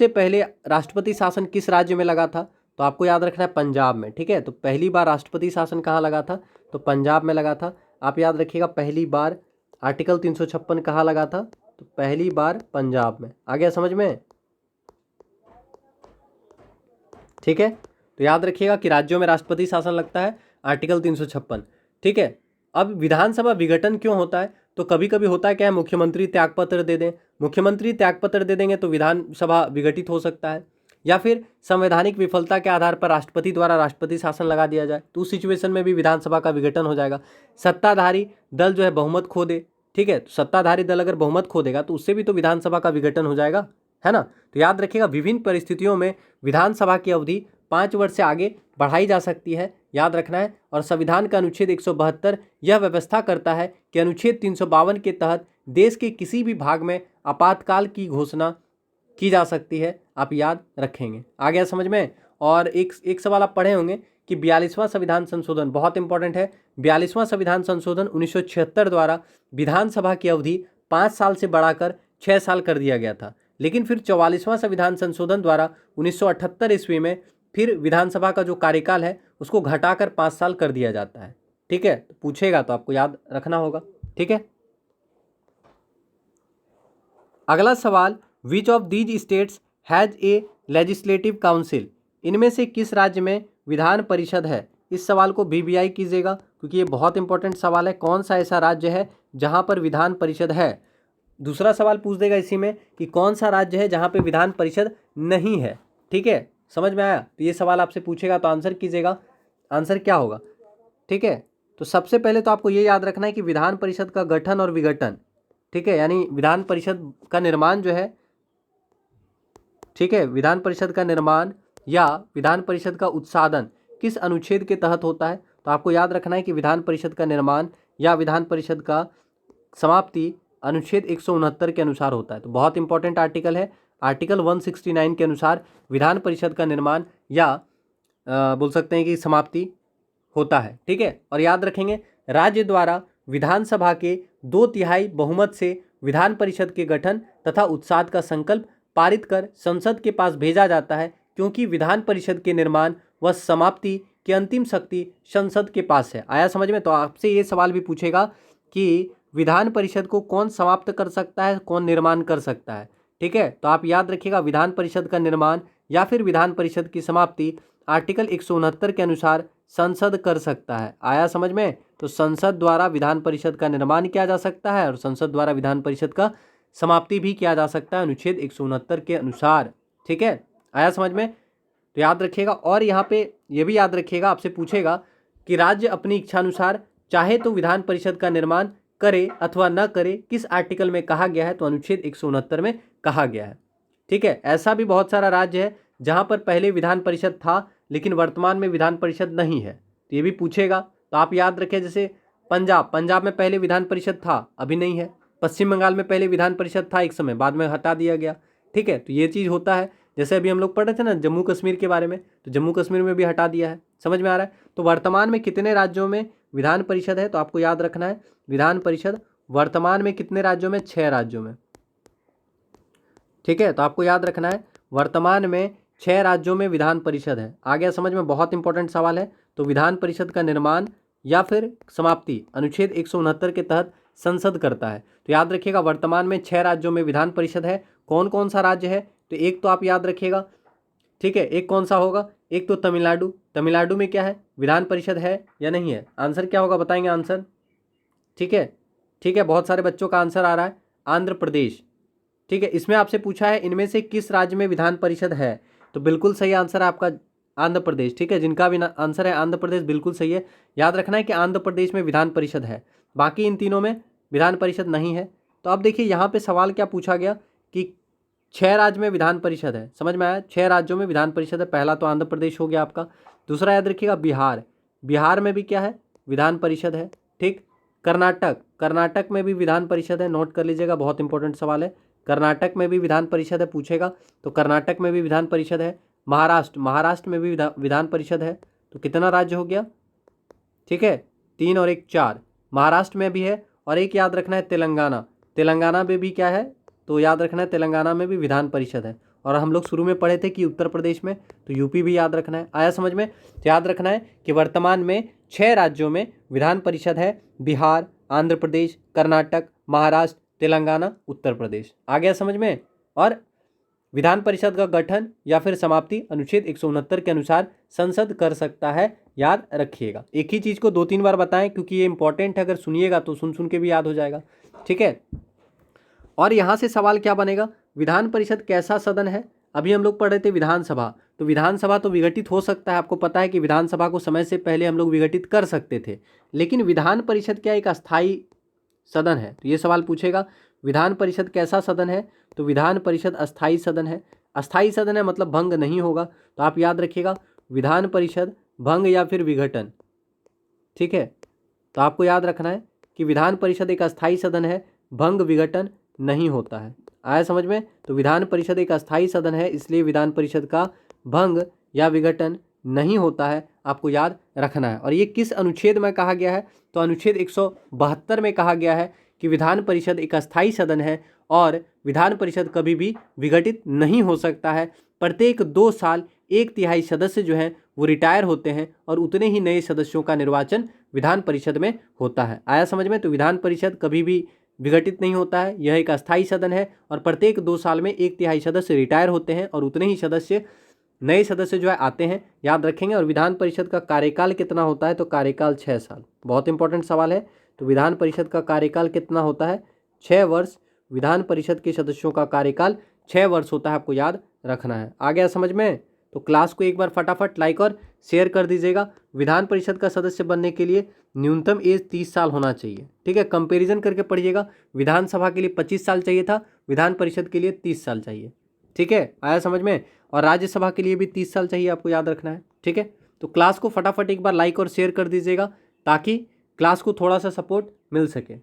पहले राष्ट्रपति शासन किस राज्य में लगा था? तो आपको याद रखना है पंजाब में। ठीक है, तो पहली बार राष्ट्रपति शासन कहाँ लगा था? तो पंजाब में लगा था। आप याद रखिएगा, पहली बार आर्टिकल 356 कहाँ लगा था? तो पहली बार पंजाब में। आ गया समझ में? ठीक है, तो याद रखिएगा कि राज्यों में राष्ट्रपति शासन लगता है आर्टिकल 356। ठीक है, अब विधानसभा विघटन क्यों होता है? तो कभी कभी होता है क्या है, मुख्यमंत्री त्यागपत्र दे दें। मुख्यमंत्री त्यागपत्र दे देंगे तो विधानसभा विघटित हो सकता है, या फिर संवैधानिक विफलता के आधार पर राष्ट्रपति द्वारा राष्ट्रपति शासन लगा दिया जाए, तो उस सिचुएशन में भी विधानसभा का विघटन हो जाएगा। सत्ताधारी दल जो है बहुमत खो दे। ठीक है, तो सत्ताधारी दल अगर बहुमत खो देगा तो उससे भी तो विधानसभा का विघटन हो जाएगा, है ना? तो याद रखिएगा विभिन्न परिस्थितियों में विधानसभा की अवधि 5 वर्ष से आगे बढ़ाई जा सकती है, याद रखना है। और संविधान का अनुच्छेद 172 यह व्यवस्था करता है कि अनुच्छेद 352 के तहत देश के किसी भी भाग में आपातकाल की घोषणा की जा सकती है। आप याद रखेंगे। आ गया समझ में? और एक सवाल आप पढ़े होंगे कि 42वां संविधान संशोधन बहुत इंपॉर्टेंट है। 42वां संविधान संशोधन 1976 द्वारा विधानसभा की अवधि 5 साल से बढ़ाकर 6 साल कर दिया गया था, लेकिन फिर 44वां संविधान संशोधन द्वारा 1978 ईस्वी में फिर विधानसभा का जो कार्यकाल है उसको घटाकर 5 साल कर दिया जाता है। ठीक है, तो पूछेगा तो आपको याद रखना होगा। ठीक है, अगला सवाल, which of these states has a legislative council? इनमें से किस राज्य में विधान परिषद है? इस सवाल को VBI कीजिएगा क्योंकि ये बहुत इंपॉर्टेंट सवाल है। कौन सा ऐसा राज्य है जहां पर विधान परिषद है? दूसरा सवाल पूछ देगा इसी में कि कौन सा राज्य है जहां पे विधान परिषद नहीं है। ठीक है, समझ में आया? तो ये सवाल आपसे पूछेगा तो आंसर कीजिएगा। आंसर क्या होगा? ठीक है, तो सबसे पहले तो आपको ये याद रखना है कि विधान परिषद का गठन और विघटन, ठीक है, यानी विधान परिषद का निर्माण जो है, ठीक है, विधान परिषद का निर्माण या विधान परिषद का उत्सादन किस अनुच्छेद के तहत होता है? तो आपको याद रखना है कि विधान परिषद का निर्माण या विधान परिषद का समाप्ति अनुच्छेद 169 के अनुसार होता है। तो बहुत इंपॉर्टेंट आर्टिकल है। आर्टिकल 169 के अनुसार विधान परिषद का निर्माण या बोल सकते हैं कि समाप्ति होता है। ठीक है, और याद रखेंगे राज्य द्वारा विधानसभा के 2/3 बहुमत से विधान परिषद के गठन तथा उत्साद का संकल्प पारित कर संसद के पास भेजा जाता है, क्योंकि विधान परिषद के निर्माण व समाप्ति की अंतिम शक्ति संसद के पास है। आया समझ में? तो आपसे ये सवाल भी पूछेगा कि विधान परिषद को कौन समाप्त कर सकता है, कौन निर्माण कर सकता है। ठीक है, तो आप याद रखिएगा विधान परिषद का निर्माण या फिर विधान परिषद की समाप्ति आर्टिकल 169 के अनुसार संसद कर सकता है। आया समझ में? तो संसद द्वारा विधान परिषद का निर्माण किया जा सकता है और संसद द्वारा विधान परिषद का समाप्ति भी किया जा सकता है अनुच्छेद 169 के अनुसार। ठीक है, आया समझ में? तो याद रखिएगा। और यहाँ पे ये भी याद रखिएगा, आपसे पूछेगा कि राज्य अपनी इच्छानुसार चाहे तो विधान परिषद का निर्माण करे अथवा न करे, किस आर्टिकल में कहा गया है? तो अनुच्छेद 169 में कहा गया है। ठीक है, ऐसा भी बहुत सारा राज्य है जहाँ पर पहले विधान परिषद था लेकिन वर्तमान में विधान परिषद नहीं है, तो ये भी पूछेगा। तो आप याद रखें, जैसे पंजाब में पहले विधान परिषद था, अभी नहीं है। पश्चिम बंगाल में पहले विधान परिषद था एक समय, बाद में हटा दिया गया। ठीक है, तो ये चीज़ होता है। जैसे अभी हम लोग पढ़ रहे थे ना जम्मू कश्मीर के बारे में, तो जम्मू कश्मीर में भी हटा दिया है। समझ में आ रहा है? तो वर्तमान में कितने राज्यों में विधान परिषद है? तो आपको याद रखना है विधान परिषद वर्तमान में कितने राज्यों में? 6 राज्यों में। ठीक है, तो आपको याद रखना है वर्तमान में 6 राज्यों में विधान परिषद है। आ गया समझ में? बहुत इंपॉर्टेंट सवाल है। तो विधान परिषद का निर्माण या फिर समाप्ति अनुच्छेद 169 के तहत संसद करता है। तो याद रखिएगा वर्तमान में 6 राज्यों में विधान परिषद है। कौन कौन सा राज्य है? तो एक तो आप याद रखिएगा, ठीक है, एक कौन सा होगा? एक तो तमिलनाडु। तमिलनाडु में क्या है? विधान परिषद है या नहीं है? आंसर क्या होगा बताएंगे आंसर? ठीक है, ठीक है, बहुत सारे बच्चों का आंसर आ रहा है आंध्र प्रदेश। ठीक है, इसमें आपसे पूछा है इनमें से किस राज्य में विधान परिषद है, तो बिल्कुल सही आंसर है आपका आंध्र प्रदेश। ठीक है, जिनका भी आंसर है आंध्र प्रदेश बिल्कुल सही है। याद रखना है कि आंध्र प्रदेश में विधान परिषद है, बाकी इन तीनों में विधान परिषद नहीं है। तो अब देखिए यहाँ पे सवाल क्या पूछा गया कि 6 राज्य में विधान परिषद है। समझ में आया? 6 राज्यों में विधान परिषद है। पहला तो आंध्र प्रदेश हो गया आपका। दूसरा याद रखिएगा बिहार, बिहार में भी क्या है? विधान परिषद है। ठीक, कर्नाटक, कर्नाटक में भी विधान परिषद है। नोट कर लीजिएगा, बहुत इंपॉर्टेंट सवाल है। कर्नाटक में भी विधान परिषद है, पूछेगा तो कर्नाटक में भी विधान परिषद है। महाराष्ट्र, महाराष्ट्र में भी विधान परिषद है। तो कितना राज्य हो गया? ठीक है, 3 और 1 4। महाराष्ट्र में भी है। और एक याद रखना है तेलंगाना, तेलंगाना में भी क्या है? तो याद रखना है तेलंगाना में भी विधान परिषद है। और हम लोग शुरू में पढ़े थे कि उत्तर प्रदेश में, तो यूपी भी याद रखना है। आया समझ में? तो याद रखना है कि वर्तमान में 6 राज्यों में विधान परिषद है। बिहार, आंध्र प्रदेश, कर्नाटक, महाराष्ट्र, तेलंगाना, उत्तर प्रदेश। आ गया समझ में? और विधान परिषद का गठन या फिर समाप्ति अनुच्छेद 169 के अनुसार संसद कर सकता है। याद रखिएगा, एक ही चीज़ को 2-3 बार बताएं क्योंकि ये इंपॉर्टेंट है। अगर सुनिएगा तो सुन सुन के भी याद हो जाएगा। ठीक है, और यहाँ से सवाल क्या बनेगा? विधान परिषद कैसा सदन है? अभी हम लोग पढ़ रहे थे विधानसभा, तो विधानसभा तो विघटित हो सकता है। आपको पता है कि विधानसभा को समय से पहले हम लोग विघटित कर सकते थे, लेकिन विधान परिषद क्या एक अस्थायी सदन है? तो ये सवाल पूछेगा विधान परिषद कैसा सदन है? तो विधान परिषद अस्थायी सदन है। अस्थायी सदन है मतलब भंग नहीं होगा। तो आप याद रखिएगा विधान परिषद भंग या फिर विघटन। ठीक है, तो आपको याद रखना है कि विधान परिषद एक अस्थायी सदन है, भंग विघटन नहीं होता है। आया समझ में? तो विधान परिषद एक अस्थायी सदन है, इसलिए विधान परिषद का भंग या विघटन नहीं होता है। आपको याद रखना है। और ये किस अनुच्छेद में कहा गया है? तो अनुच्छेद 172 में कहा गया है कि विधान परिषद एक अस्थायी सदन है और विधान परिषद कभी भी विघटित नहीं हो सकता है। प्रत्येक 2 साल 1/3 सदस्य जो हैं वो रिटायर होते हैं और उतने ही नए सदस्यों का निर्वाचन विधान परिषद में होता है। आया समझ में? तो विधान परिषद कभी भी विघटित नहीं होता है, यह एक अस्थायी सदन है और प्रत्येक 2 साल में 1/3 सदस्य रिटायर होते हैं और उतने ही नए सदस्य जो है आते हैं। याद रखेंगे। और विधान परिषद का कार्यकाल कितना होता है? तो कार्यकाल 6 साल। बहुत इंपॉर्टेंट सवाल है। तो विधान परिषद का कार्यकाल कितना होता है? 6 वर्ष। विधान परिषद के सदस्यों का कार्यकाल 6 वर्ष होता है, आपको याद रखना है। आ गया समझ में? तो क्लास को एक बार फटाफट लाइक और शेयर कर दीजिएगा। विधान परिषद का सदस्य बनने के लिए न्यूनतम एज 30 साल होना चाहिए। ठीक है, कंपैरिजन करके पढ़िएगा। विधानसभा के लिए 25 साल चाहिए था, विधान परिषद के लिए 30 साल चाहिए। ठीक है, आया समझ में? और राज्यसभा के लिए भी 30 साल चाहिए, आपको याद रखना है। ठीक है, तो क्लास को फटाफट एक बार लाइक और शेयर कर दीजिएगा ताकि क्लास को थोड़ा सा सपोर्ट मिल सके।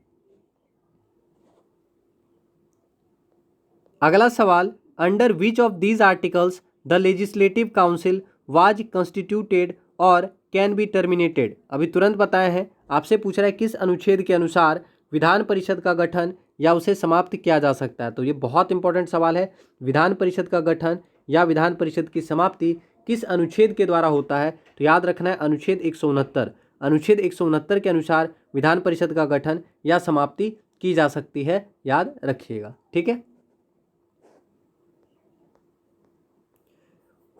अगला सवाल, under which of these articles the legislative council was constituted और कैन बी टर्मिनेटेड? अभी तुरंत बताए हैं। आपसे पूछ रहा है किस अनुच्छेद के अनुसार विधान परिषद का गठन या उसे समाप्त किया जा सकता है। तो ये बहुत इंपॉर्टेंट सवाल है। विधान परिषद का गठन या विधान परिषद की समाप्ति किस अनुच्छेद के द्वारा होता है? तो याद रखना है अनुच्छेद 169। अनुच्छेद 169 के अनुसार विधान परिषद का गठन या समाप्ति की जा सकती है। याद रखिएगा। ठीक है,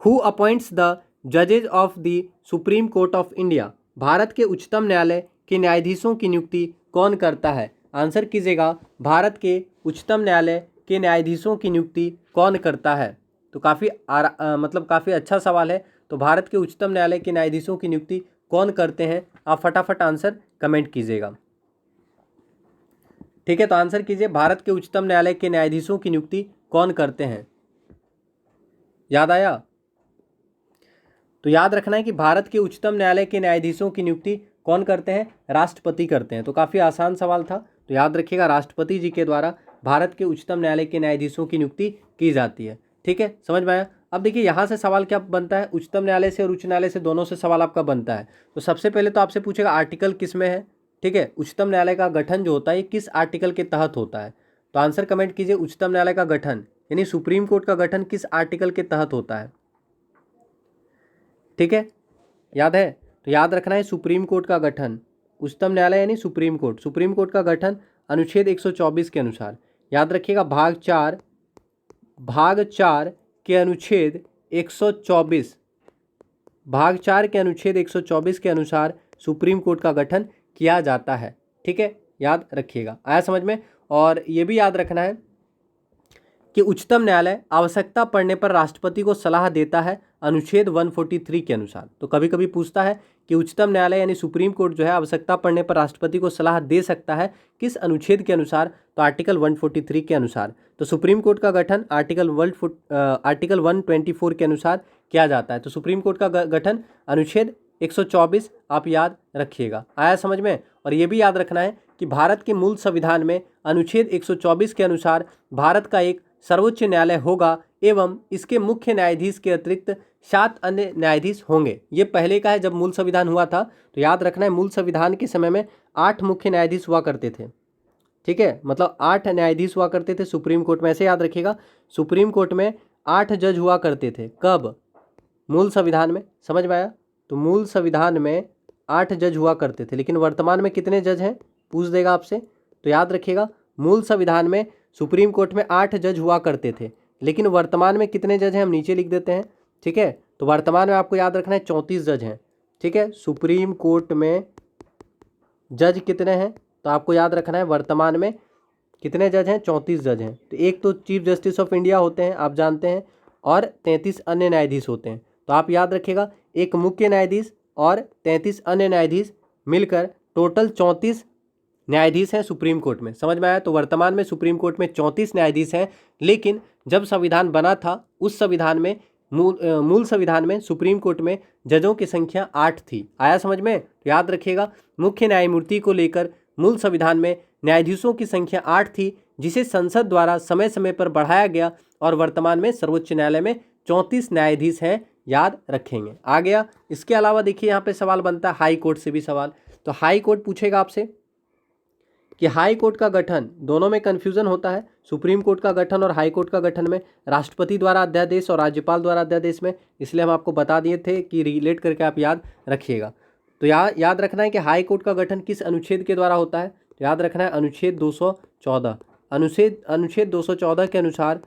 हु अपॉइंट्स द जजेज of the supreme court of India? Bharat के उच्चतम न्यायालय के न्यायाधीशों की नियुक्ति कौन करता है? आंसर कीजिएगा, भारत के उच्चतम न्यायालय के न्यायाधीशों की नियुक्ति कौन करता है? तो काफ़ी अच्छा सवाल है। तो भारत के उच्चतम न्यायालय के न्यायाधीशों की नियुक्ति कौन करते हैं? आप फटाफट आंसर कमेंट कीजिएगा। ठीक है, तो आंसर कीजिए, भारत के उच्चतम न्यायालय के न्यायाधीशों की नियुक्ति कौन करते हैं? याद आया? तो याद रखना है कि भारत के उच्चतम न्यायालय के न्यायाधीशों की नियुक्ति कौन करते हैं? राष्ट्रपति करते हैं। तो काफ़ी आसान सवाल था। तो याद रखिएगा, राष्ट्रपति जी के द्वारा भारत के उच्चतम न्यायालय के न्यायाधीशों की नियुक्ति की जाती है। ठीक है, समझ में आया? अब देखिए यहाँ से सवाल क्या बनता है, उच्चतम न्यायालय से और उच्च न्यायालय से दोनों से सवाल आपका बनता है। तो सबसे पहले तो आपसे पूछेगा आर्टिकल किस में है, ठीक है, उच्चतम न्यायालय का गठन जो होता है ये किस आर्टिकल के तहत होता है? तो आंसर कमेंट कीजिए, उच्चतम न्यायालय का गठन यानी सुप्रीम कोर्ट का गठन किस आर्टिकल के तहत होता है? ठीक है, याद है? तो याद रखना है सुप्रीम कोर्ट का गठन, उच्चतम न्यायालय यानी सुप्रीम कोर्ट का गठन अनुच्छेद 124 के अनुसार। याद रखिएगा भाग 4 के अनुच्छेद 124 भाग 4 के अनुच्छेद 124 के अनुसार सुप्रीम कोर्ट का गठन किया जाता है। ठीक है, याद रखिएगा। आया समझ में? और ये भी याद रखना है कि उच्चतम न्यायालय आवश्यकता पड़ने पर राष्ट्रपति को सलाह देता है अनुच्छेद 143 के अनुसार। तो कभी कभी पूछता है कि उच्चतम न्यायालय यानी सुप्रीम कोर्ट जो है आवश्यकता पड़ने पर राष्ट्रपति को सलाह दे सकता है किस अनुच्छेद के अनुसार? तो आर्टिकल 143 के अनुसार। तो सुप्रीम कोर्ट का गठन आर्टिकल 124 के अनुसार किया जाता है। तो सुप्रीम कोर्ट का गठन अनुच्छेद 124 आप याद रखिएगा। आया समझ में? और ये भी याद रखना है कि भारत के मूल संविधान में अनुच्छेद 124 के अनुसार भारत का एक सर्वोच्च न्यायालय होगा एवं इसके मुख्य न्यायाधीश के अतिरिक्त 7 अन्य न्यायाधीश होंगे। ये पहले का है, जब मूल संविधान हुआ था। तो याद रखना है मूल संविधान के समय में 8 मुख्य न्यायाधीश हुआ करते थे। ठीक है, मतलब 8 न्यायाधीश हुआ करते थे सुप्रीम कोर्ट में। ऐसे याद रखिएगा, सुप्रीम कोर्ट में 8 जज हुआ करते थे। कब? मूल संविधान में। समझ में आया? तो मूल संविधान में 8 जज हुआ करते थे, लेकिन वर्तमान में कितने जज हैं पूछ देगा आपसे। तो याद रखिएगा, मूल संविधान में सुप्रीम कोर्ट में 8 जज हुआ करते थे, लेकिन वर्तमान में कितने जज हैं हम नीचे लिख देते हैं। ठीक है, तो वर्तमान में आपको याद रखना है 34 जज हैं। ठीक है, सुप्रीम कोर्ट में जज कितने हैं? तो आपको याद रखना है वर्तमान में कितने जज हैं? 34 जज हैं। तो एक तो चीफ जस्टिस ऑफ इंडिया होते हैं, आप जानते हैं, और 33 अन्य न्यायाधीश होते हैं। तो आप याद रखिएगा, एक मुख्य न्यायाधीश और 33 अन्य न्यायाधीश मिलकर टोटल 34 न्यायाधीश हैं सुप्रीम कोर्ट में। समझ में आया? तो वर्तमान में सुप्रीम कोर्ट में 34 न्यायाधीश हैं, लेकिन जब संविधान बना था उस संविधान में मूल संविधान में सुप्रीम कोर्ट में जजों की संख्या 8 थी। आया समझ में? तो याद रखिएगा, मुख्य न्यायमूर्ति को लेकर मूल संविधान में न्यायाधीशों की संख्या 8 थी, जिसे संसद द्वारा समय समय पर बढ़ाया गया, और वर्तमान में सर्वोच्च न्यायालय में 34 न्यायाधीश हैं। याद रखेंगे। आ गया। इसके अलावा देखिए यहाँ पे सवाल बनता है हाई कोर्ट से भी सवाल। तो हाई कोर्ट पूछेगा आपसे कि हाई कोर्ट का गठन, दोनों में कन्फ्यूजन होता है, सुप्रीम कोर्ट का गठन और हाई कोर्ट का गठन में, राष्ट्रपति द्वारा अध्यादेश और राज्यपाल द्वारा अध्यादेश में, इसलिए हम आपको बता दिए थे कि रिलेट करके आप याद रखिएगा। तो याद रखना है कि हाई कोर्ट का गठन किस अनुच्छेद के द्वारा होता है? तो याद रखना है अनुच्छेद 214। अनुच्छेद 214 के अनुसार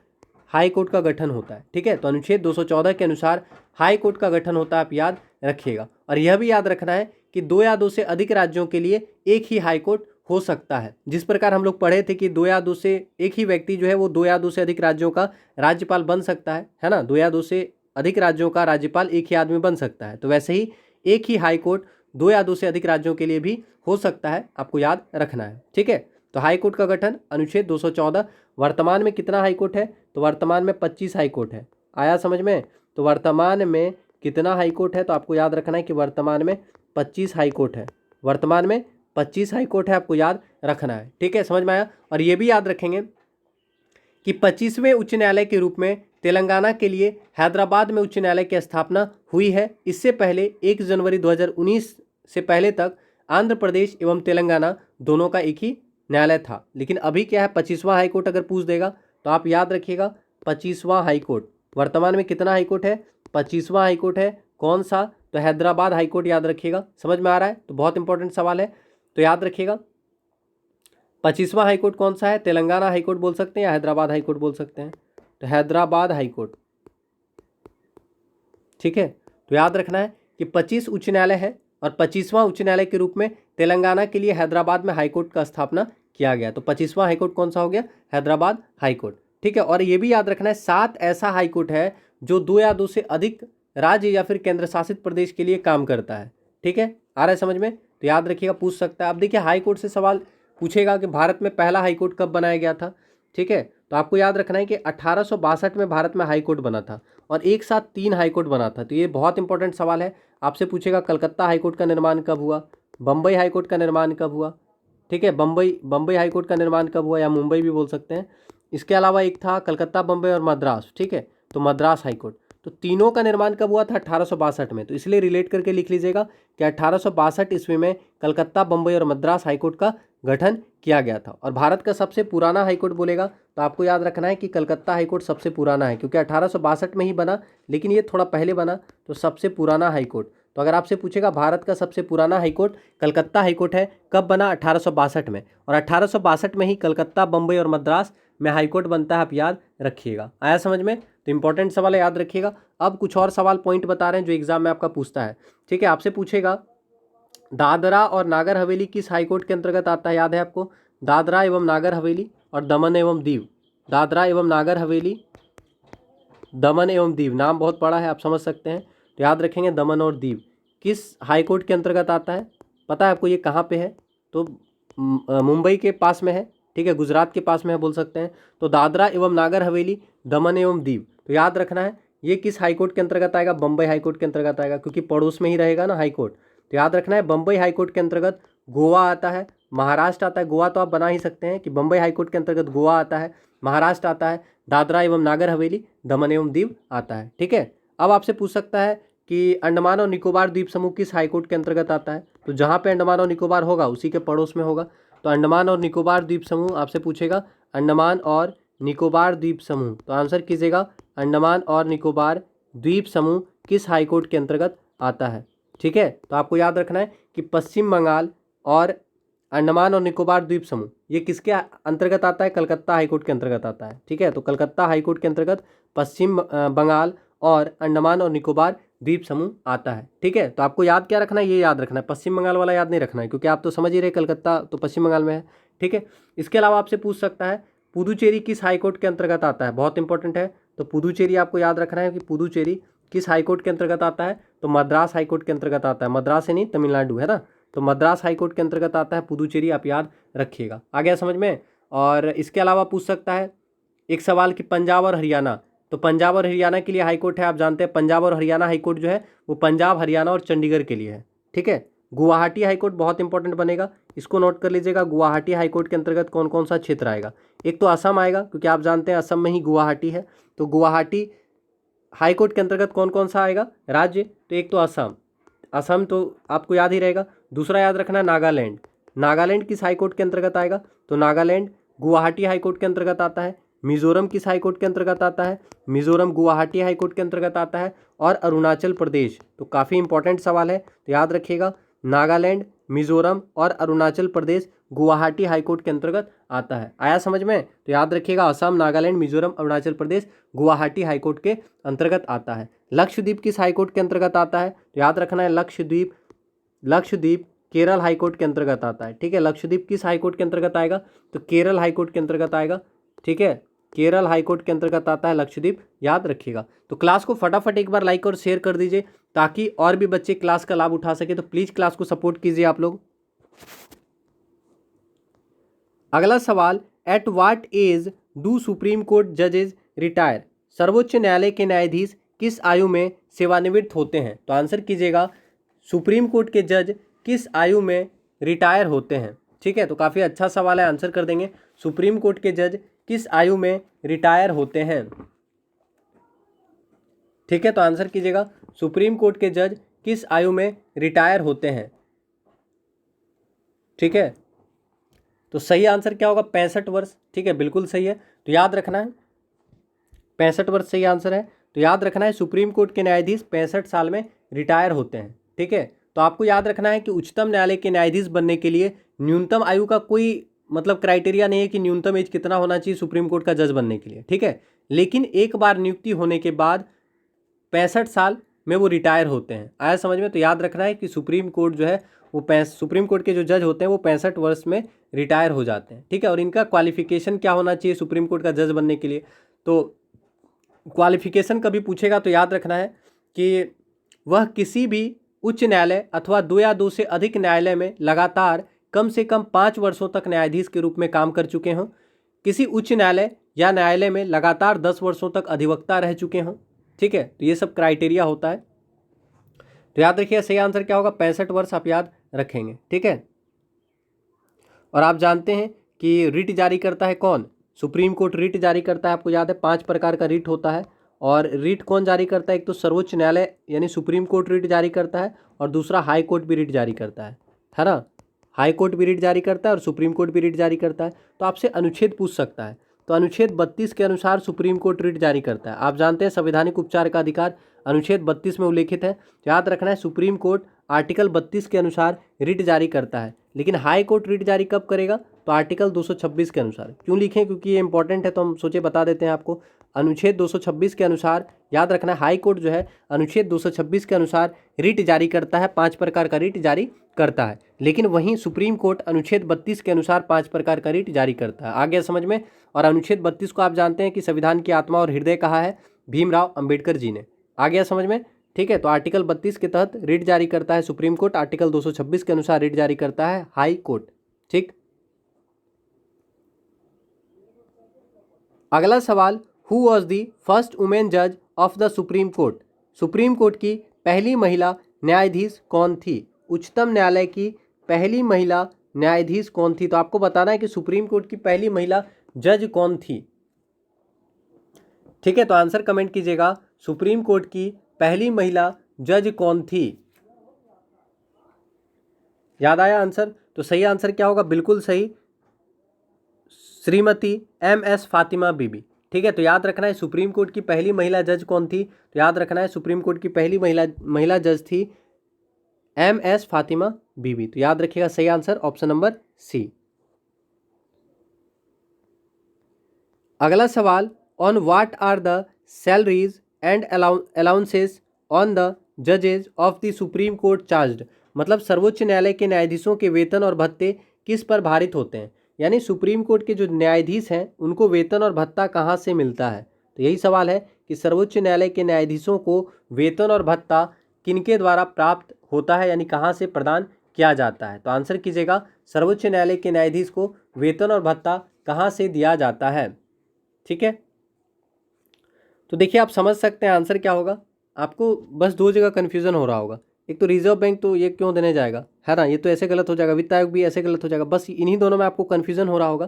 हाई कोर्ट का गठन होता है। ठीक है, तो अनुच्छेद 214 के अनुसार हाई कोर्ट का गठन होता है, आप याद रखिएगा। और यह भी याद रखना है कि 2 या 2 से अधिक राज्यों के लिए एक ही हाई कोर्ट हो सकता है। जिस प्रकार हम लोग पढ़े थे कि 2 या 2 से एक ही व्यक्ति जो है वो 2 या 2 से अधिक राज्यों का राज्यपाल बन सकता है ना? 2 या 2 से अधिक राज्यों का राज्यपाल एक ही आदमी बन सकता है। तो वैसे ही एक ही हाई कोर्ट 2 या 2 से अधिक राज्यों के लिए भी हो सकता है, आपको याद रखना है। ठीक है, तो हाई कोर्ट का गठन अनुच्छेद 214। वर्तमान में कितना हाई कोर्ट है? तो वर्तमान में 25 हाई कोर्ट है। आया समझ में? तो वर्तमान में कितना हाई कोर्ट है? तो आपको याद रखना है कि वर्तमान में 25 हाई कोर्ट है। वर्तमान में 25 हाई कोर्ट है, आपको याद रखना है। ठीक है, समझ में आया? और ये भी याद रखेंगे कि 25वें उच्च न्यायालय के रूप में तेलंगाना के लिए हैदराबाद में उच्च न्यायालय की स्थापना हुई है। इससे पहले 1 जनवरी 2019 से पहले तक आंध्र प्रदेश एवं तेलंगाना दोनों का एक ही न्यायालय था। लेकिन अभी क्या है, 25वां हाईकोर्ट अगर पूछ देगा तो आप याद रखिएगा 25वां हाईकोर्ट। वर्तमान में कितना हाईकोर्ट है? 25वां हाईकोर्ट है। कौन सा? तो हैदराबाद हाईकोर्ट, याद रखिएगा। समझ में आ रहा है? तो बहुत इंपॉर्टेंट सवाल है, तो याद रखिएगा 25वां हाईकोर्ट कौन सा है? तेलंगाना हाईकोर्ट बोल सकते हैं या हैदराबाद हाईकोर्ट बोल सकते हैं? तो हैदराबाद हाईकोर्ट। ठीक है, तो याद रखना है कि 25 उच्च न्यायालय है और 25वां उच्च न्यायालय के रूप में तेलंगाना के लिए हैदराबाद में हाईकोर्ट का स्थापना किया गया। तो 25वां हाईकोर्ट कौन सा हो गया? हैदराबाद हाईकोर्ट। ठीक है, और ये भी याद रखना है 7 ऐसा हाईकोर्ट है जो 2 या 2 से अधिक राज्य या फिर केंद्र शासित प्रदेश के लिए काम करता है। ठीक है, आ रहा है समझ में? तो याद रखिएगा, पूछ सकता है। अब देखिए हाईकोर्ट से सवाल पूछेगा कि भारत में पहला हाईकोर्ट कब बनाया गया था। ठीक है, तो आपको याद रखना है कि 1862 में भारत में हाईकोर्ट बना था और एक साथ 3 हाईकोर्ट बना था। तो ये बहुत इंपॉर्टेंट सवाल है, आपसे पूछेगा कलकत्ता हाईकोर्ट का निर्माण कब हुआ, बम्बई हाईकोर्ट का निर्माण कब हुआ। ठीक है, बम्बई हाईकोर्ट का निर्माण कब हुआ, या मुंबई भी बोल सकते हैं। इसके अलावा एक था कलकत्ता, बम्बई और मद्रास। ठीक है, तो मद्रास हाई कोर्ट। तो तीनों का निर्माण कब हुआ था? 1862 में। तो इसलिए रिलेट करके लिख लीजिएगा कि 1862 ईस्वी में कलकत्ता, बम्बई और मद्रास हाईकोर्ट का गठन किया गया था। और भारत का सबसे पुराना हाईकोर्ट बोलेगा तो आपको याद रखना है कि कलकत्ता हाईकोर्ट सबसे पुराना है, क्योंकि 1862 में ही बना, लेकिन ये थोड़ा पहले बना, तो सबसे पुराना हाईकोर्ट। तो अगर आपसे पूछेगा भारत का सबसे पुराना हाईकोर्ट कलकत्ता हाईकोर्ट है, कब बना? 1862 में। और 1862 में ही कलकत्ता, बम्बई और मद्रास में हाईकोर्ट बनता है, आप याद रखिएगा। आया समझ में? तो इंपॉर्टेंट सवाल है, याद रखिएगा। अब कुछ और सवाल पॉइंट बता रहे हैं जो एग्जाम में आपका पूछता है। ठीक है, आपसे पूछेगा दादरा और नागर हवेली किस हाईकोर्ट के अंतर्गत आता है? याद है आपको? दादरा एवं नागर हवेली और दमन एवं दीव। दादरा एवं नागर हवेली, दमन एवं दीव, नाम बहुत बड़ा है, आप समझ सकते हैं, तो याद रखेंगे दमन और दीव किस हाईकोर्ट के अंतर्गत आता है? पता है आपको ये कहाँ पे है? तो मुंबई के पास में है, ठीक है, गुजरात के पास में है बोल सकते हैं। तो दादरा एवं नागर हवेली, दमन एवं दीव, तो याद रखना है ये किस हाईकोर्ट के अंतर्गत आएगा? बम्बई हाईकोर्ट के अंतर्गत आएगा, क्योंकि पड़ोस में ही रहेगा ना हाईकोर्ट। तो याद रखना है बम्बई हाईकोर्ट के अंतर्गत गोवा आता है, महाराष्ट्र आता है। गोवा तो आप बना ही सकते हैं कि बम्बई हाईकोर्ट के अंतर्गत गोवा आता है, महाराष्ट्र आता है, दादरा एवं नागर हवेली, दमन एवं दीव आता है। ठीक है, अब आपसे पूछ सकता है कि अंडमान और निकोबार द्वीप समूह किस हाईकोर्ट के अंतर्गत आता है? तो जहाँ पे अंडमान और निकोबार होगा उसी के पड़ोस में होगा। तो अंडमान और निकोबार द्वीप समूह आपसे पूछेगा, अंडमान और निकोबार द्वीप समूह, तो आंसर कीजिएगा अंडमान और निकोबार द्वीप समूह किस हाईकोर्ट के अंतर्गत आता है? ठीक है, तो आपको याद रखना है कि पश्चिम बंगाल और अंडमान और निकोबार द्वीप समूह ये किसके अंतर्गत आता है? कलकत्ता हाईकोर्ट के अंतर्गत आता है। ठीक है, तो कलकत्ता हाईकोर्ट के अंतर्गत पश्चिम बंगाल और अंडमान और निकोबार द्वीप समूह आता है। ठीक है, तो आपको याद क्या रखना है? ये याद रखना है, पश्चिम बंगाल वाला याद नहीं रखना है, क्योंकि आप तो समझ ही रहे कलकत्ता तो पश्चिम बंगाल में है। ठीक है, इसके अलावा आपसे पूछ सकता है पुदुचेरी किस हाईकोर्ट के अंतर्गत आता है? बहुत इंपॉर्टेंट है। तो पुदुचेरी आपको याद रखना है कि पुदुचेरी किस हाईकोर्ट के अंतर्गत आता है? तो मद्रास हाईकोर्ट के अंतर्गत आता है। मद्रास से नहीं, तमिलनाडु है ना, तो मद्रास हाईकोर्ट के अंतर्गत आता है पुदुचेरी, आप याद रखिएगा। आ गया समझ में? और इसके अलावा पूछ सकता है एक सवाल कि पंजाब और हरियाणा, तो पंजाब और हरियाणा के लिए हाईकोर्ट है, आप जानते हैं पंजाब और हरियाणा हाईकोर्ट जो है वो पंजाब, हरियाणा और चंडीगढ़ के लिए है। ठीक है, गुवाहाटी हाईकोर्ट बहुत इंपॉर्टेंट बनेगा, इसको नोट कर लीजिएगा। गुवाहाटी हाईकोर्ट के अंतर्गत कौन कौन सा क्षेत्र आएगा? एक तो असम आएगा, क्योंकि आप जानते हैं असम में ही गुवाहाटी है, तो गुवाहाटी हाईकोर्ट के अंतर्गत कौन कौन सा आएगा राज्य? तो एक तो असम, असम तो आपको याद ही रहेगा। दूसरा याद रखना नागालैंड, नागालैंड किस हाईकोर्ट के अंतर्गत आएगा? तो नागालैंड गुवाहाटी हाईकोर्ट के अंतर्गत आता है। मिजोरम किस हाईकोर्ट के अंतर्गत आता है? मिजोरम गुवाहाटी हाईकोर्ट के अंतर्गत आता है। और अरुणाचल प्रदेश, तो काफ़ी इंपॉर्टेंट सवाल है, तो याद रखिएगा नागालैंड, मिजोरम और अरुणाचल प्रदेश गुवाहाटी हाईकोर्ट के अंतर्गत आता है। आया समझ में? तो याद रखिएगा असम, नागालैंड, मिजोरम, अरुणाचल प्रदेश गुवाहाटी हाईकोर्ट के अंतर्गत आता है। लक्षद्वीप किस हाईकोर्ट के अंतर्गत आता है? तो याद रखना है लक्षद्वीप, लक्षद्वीप केरल हाईकोर्ट के अंतर्गत आता है। ठीक है, लक्षद्वीप किस हाईकोर्ट के अंतर्गत आएगा? तो केरल हाईकोर्ट के अंतर्गत आएगा। ठीक है, केरल हाईकोर्ट के अंतर्गत आता है लक्षद्वीप, याद रखिएगा। तो क्लास को फटाफट एक बार लाइक और शेयर कर दीजिए ताकि और भी बच्चे क्लास का लाभ उठा सके। तो प्लीज़ क्लास को सपोर्ट कीजिए आप लोग। अगला सवाल, at what age do supreme court जजेज रिटायर? सर्वोच्च न्यायालय के न्यायाधीश किस आयु में सेवानिवृत्त होते हैं? तो आंसर कीजिएगा सुप्रीम कोर्ट के जज किस आयु में रिटायर होते हैं? ठीक है, तो काफ़ी अच्छा सवाल है, आंसर कर देंगे। सुप्रीम कोर्ट के जज किस आयु में रिटायर होते हैं? ठीक है, तो आंसर कीजिएगा सुप्रीम कोर्ट के जज किस आयु में रिटायर होते हैं? ठीक है, तो सही आंसर क्या होगा? 65 वर्ष। ठीक है, बिल्कुल सही है, तो याद रखना है 65 वर्ष सही आंसर है। तो याद रखना है सुप्रीम कोर्ट के न्यायाधीश 65 साल में रिटायर होते हैं। ठीक है, तो आपको याद रखना है कि उच्चतम न्यायालय के न्यायाधीश बनने के लिए न्यूनतम आयु का कोई मतलब क्राइटेरिया नहीं है कि न्यूनतम एज कितना होना चाहिए सुप्रीम कोर्ट का जज बनने के लिए। ठीक है, लेकिन एक बार नियुक्ति होने के बाद 65 साल में वो रिटायर होते हैं। आया समझ में? तो याद रखना है कि सुप्रीम कोर्ट जो है वो सुप्रीम कोर्ट के जो जज होते हैं वो 65 वर्ष में रिटायर हो जाते हैं। ठीक है, और इनका क्वालिफिकेशन क्या होना चाहिए सुप्रीम कोर्ट का जज बनने के लिए? तो क्वालिफिकेशन कभी पूछेगा तो याद रखना है कि वह किसी भी उच्च न्यायालय अथवा 2 या 2 से अधिक न्यायालय में लगातार कम से कम 5 वर्षों तक न्यायाधीश के रूप में काम कर चुके हों, किसी उच्च न्यायालय या न्यायालय में लगातार 10 वर्षों तक अधिवक्ता रह चुके हों। ठीक है, तो ये सब क्राइटेरिया होता है। तो याद रखिए सही आंसर क्या होगा? 65 वर्ष आप याद रखेंगे। ठीक है, और आप जानते हैं कि रिट जारी करता है कौन? सुप्रीम कोर्ट रिट जारी करता है। आपको याद है 5 प्रकार का रिट होता है, और रिट कौन जारी करता है? एक तो सर्वोच्च न्यायालय यानी सुप्रीम कोर्ट रिट जारी करता है और दूसरा हाई कोर्ट भी रिट जारी करता है ना। हाई कोर्ट भी रिट जारी करता है और सुप्रीम कोर्ट भी रिट जारी करता है। तो आपसे अनुच्छेद पूछ सकता है, तो अनुच्छेद 32 के अनुसार सुप्रीम कोर्ट रिट जारी करता है। आप जानते हैं संवैधानिक उपचार का अधिकार अनुच्छेद 32 में उल्लेखित है। याद रखना है सुप्रीम कोर्ट आर्टिकल 32 के अनुसार रिट जारी करता है, लेकिन हाई कोर्ट रिट जारी कब करेगा? तो आर्टिकल 226 के अनुसार। क्यों लिखें? क्योंकि ये इंपॉर्टेंट है, तो हम सोचे बता देते हैं आपको। अनुच्छेद 226 के अनुसार याद रखना है हाई कोर्ट जो है अनुच्छेद 226 के अनुसार रिट जारी करता है, 5 प्रकार का रिट जारी करता है। लेकिन वहीं सुप्रीम कोर्ट अनुच्छेद 32 के अनुसार 5 प्रकार का रिट जारी करता है। आ गया समझ में? और अनुच्छेद 32 को आप जानते हैं कि संविधान की आत्मा और हृदय कहा है भीमराव अंबेडकर जी ने। आ गया समझ में? ठीक है, तो आर्टिकल 32 के तहत रिट जारी करता है सुप्रीम कोर्ट, आर्टिकल 226 के अनुसार रिट जारी करता है हाई कोर्ट। ठीक, अगला सवाल, who was the first women जज of the supreme court? Supreme court की पहली महिला न्यायाधीश कौन थी? उच्चतम न्यायालय की पहली महिला न्यायाधीश कौन थी? तो आपको बताना है कि सुप्रीम कोर्ट की पहली महिला जज कौन थी। ठीक है, तो आंसर कमेंट कीजिएगा, सुप्रीम कोर्ट की पहली महिला जज कौन थी? याद आया आंसर? तो सही आंसर क्या होगा? बिल्कुल सही, श्रीमती MS फातिमा बीबी। ठीक है, तो याद रखना है सुप्रीम कोर्ट की पहली महिला जज कौन थी? तो याद रखना है सुप्रीम कोर्ट की पहली महिला जज थी MS फातिमा बीबी। तो याद रखिएगा सही आंसर ऑप्शन नंबर सी। अगला सवाल, on what are the salaries and allowances on the जजेज of the supreme court charged? मतलब सर्वोच्च न्यायालय के न्यायाधीशों के वेतन और भत्ते किस पर भारित होते हैं? यानी सुप्रीम कोर्ट के जो न्यायाधीश हैं उनको वेतन और भत्ता कहाँ से मिलता है? तो यही सवाल है कि सर्वोच्च न्यायालय के न्यायाधीशों को वेतन और भत्ता किनके द्वारा प्राप्त होता है, यानी कहाँ से प्रदान किया जाता है? तो आंसर कीजिएगा, सर्वोच्च न्यायालय के न्यायाधीश को वेतन और भत्ता कहाँ से दिया जाता है? ठीक है, तो देखिए आप समझ सकते हैं आंसर क्या होगा। आपको बस दो जगह कन्फ्यूजन हो रहा होगा, एक तो रिजर्व बैंक तो ये क्यों देने जाएगा, है ना, ये तो ऐसे गलत हो जाएगा, वित्त आयोग भी ऐसे गलत हो जाएगा, बस इन्हीं दोनों में आपको कन्फ्यूजन हो रहा होगा।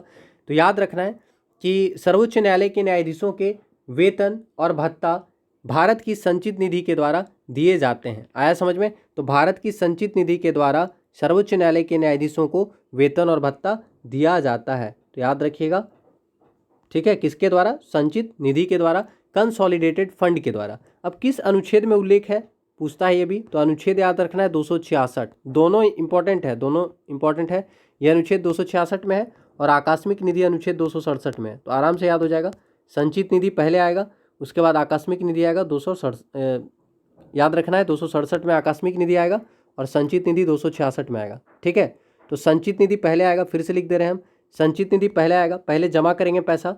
तो याद रखना है कि सर्वोच्च न्यायालय के न्यायाधीशों के वेतन और भत्ता भारत की संचित निधि के द्वारा दिए जाते हैं। आया समझ में? तो भारत की संचित निधि के द्वारा सर्वोच्च न्यायालय के न्यायाधीशों को वेतन और भत्ता दिया जाता है। तो याद रखिएगा, ठीक है, किसके द्वारा? संचित निधि के द्वारा, कंसोलिडेटेड फंड के द्वारा। अब किस अनुच्छेद में उल्लेख है पूछता है ये भी, तो अनुच्छेद याद रखना है 266। दोनों इंपॉर्टेंट है, दोनों इंपॉर्टेंट है। ये अनुच्छेद 266 में है और आकस्मिक निधि अनुच्छेद 267 में है, तो आराम से याद हो जाएगा। संचित निधि पहले आएगा, उसके बाद आकस्मिक निधि आएगा। 267 याद रखना है, 267 में आकस्मिक निधि आएगा और संचित निधि 266 में आएगा। ठीक है, तो संचित निधि पहले आएगा, फिर से लिख दे रहे हैं हम, संचित निधि पहले आएगा, पहले जमा करेंगे पैसा,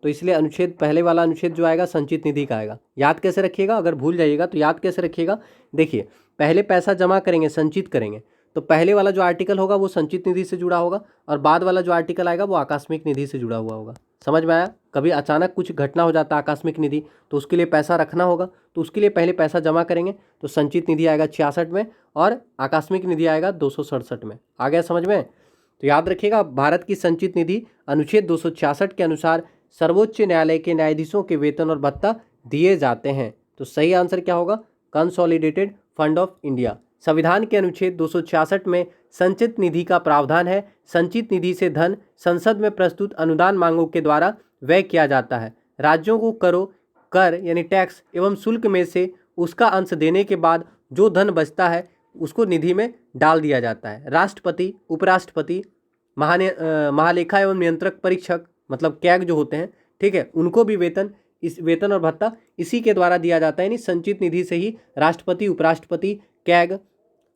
तो इसलिए अनुच्छेद पहले वाला अनुच्छेद जो आएगा संचित निधि का आएगा। याद कैसे रखिएगा, अगर भूल जाइएगा तो याद कैसे रखिएगा, देखिए पहले पैसा जमा करेंगे, संचित करेंगे, तो पहले वाला जो आर्टिकल होगा वो संचित निधि से जुड़ा होगा और बाद वाला जो आर्टिकल आएगा वो आकस्मिक निधि से जुड़ा हुआ होगा। समझ में आया? कभी अचानक कुछ घटना हो जाता है आकस्मिक निधि, तो उसके लिए पैसा रखना होगा, तो उसके लिए पहले पैसा जमा करेंगे, तो संचित निधि आएगा 66 में और आकस्मिक निधि आएगा 267 में। आ गया समझ में? तो याद रखिएगा, भारत की संचित निधि अनुच्छेद 266 के अनुसार सर्वोच्च न्यायालय के न्यायाधीशों के वेतन और भत्ता दिए जाते हैं। तो सही आंसर क्या होगा? Consolidated fund of India. संविधान के अनुच्छेद 266 में संचित निधि का प्रावधान है। संचित निधि से धन संसद में प्रस्तुत अनुदान मांगों के द्वारा व्यय किया जाता है। राज्यों को कर यानी टैक्स एवं शुल्क में से उसका अंश देने के बाद जो धन बचता है उसको निधि में डाल दिया जाता है। राष्ट्रपति, उपराष्ट्रपति, महालेखा एवं नियंत्रक परीक्षक मतलब कैग जो होते हैं, ठीक है, उनको भी वेतन और भत्ता इसी के द्वारा दिया जाता है, यानी संचित निधि से ही राष्ट्रपति, उपराष्ट्रपति, कैग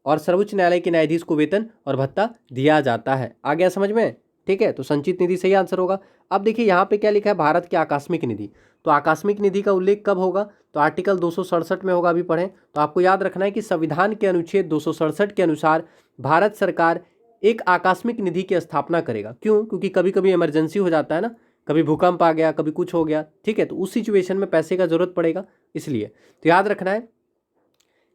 और सर्वोच्च न्यायालय के न्यायाधीश को वेतन और भत्ता दिया जाता है। आ गया समझ में? ठीक है, तो संचित निधि सही आंसर होगा। अब देखिए यहाँ पे क्या लिखा है, भारत की आकस्मिक निधि। तो आकस्मिक निधि का उल्लेख कब होगा? तो आर्टिकल 267 में होगा, अभी पढ़ें। तो आपको याद रखना है कि संविधान के अनुच्छेद 267 के अनुसार भारत सरकार एक आकस्मिक निधि की स्थापना करेगा। क्यों? क्योंकि कभी कभी इमरजेंसी हो जाता है ना, कभी भूकंप आ गया, कभी कुछ हो गया, ठीक है, तो उस सिचुएशन में पैसे का जरूरत पड़ेगा, इसलिए। तो याद रखना है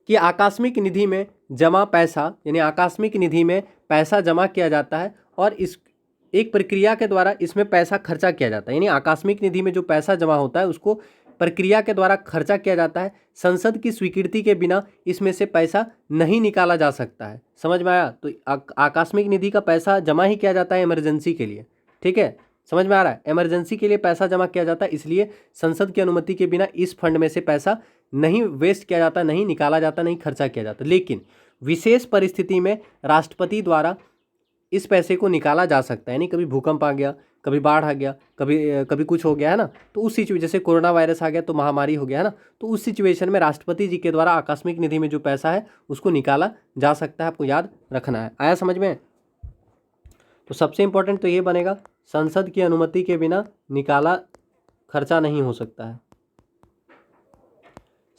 कि आकस्मिक निधि में जमा पैसा यानी आकस्मिक निधि में पैसा जमा किया जाता है और इस एक प्रक्रिया के द्वारा इसमें पैसा खर्चा किया जाता है, यानी आकस्मिक निधि में जो पैसा जमा होता है उसको प्रक्रिया के द्वारा खर्चा किया जाता है। संसद की स्वीकृति के बिना इसमें से पैसा नहीं निकाला जा सकता है। समझ में आया? तो आकस्मिक निधि का पैसा जमा ही किया जाता है इमरजेंसी के लिए। ठीक है, समझ में आ रहा है? इमरजेंसी के लिए पैसा जमा किया जाता है, इसलिए संसद की अनुमति के बिना इस फंड में से पैसा नहीं वेस्ट किया जाता, नहीं निकाला जाता, नहीं खर्चा किया जाता। लेकिन विशेष परिस्थिति में राष्ट्रपति द्वारा इस पैसे को निकाला जा सकता है। यानी कभी भूकंप आ गया, कभी बाढ़ आ गया, कभी कुछ हो गया है ना, तो उस सिचुएशन, जैसे कोरोना वायरस आ गया तो महामारी हो गया है ना, तो उस सिचुएशन में राष्ट्रपति जी के द्वारा आकस्मिक निधि में जो पैसा है उसको निकाला जा सकता है। आपको याद रखना है। आया समझ में? तो सबसे इंपॉर्टेंट तो ये बनेगा, संसद की अनुमति के बिना निकाला खर्चा नहीं हो सकता है।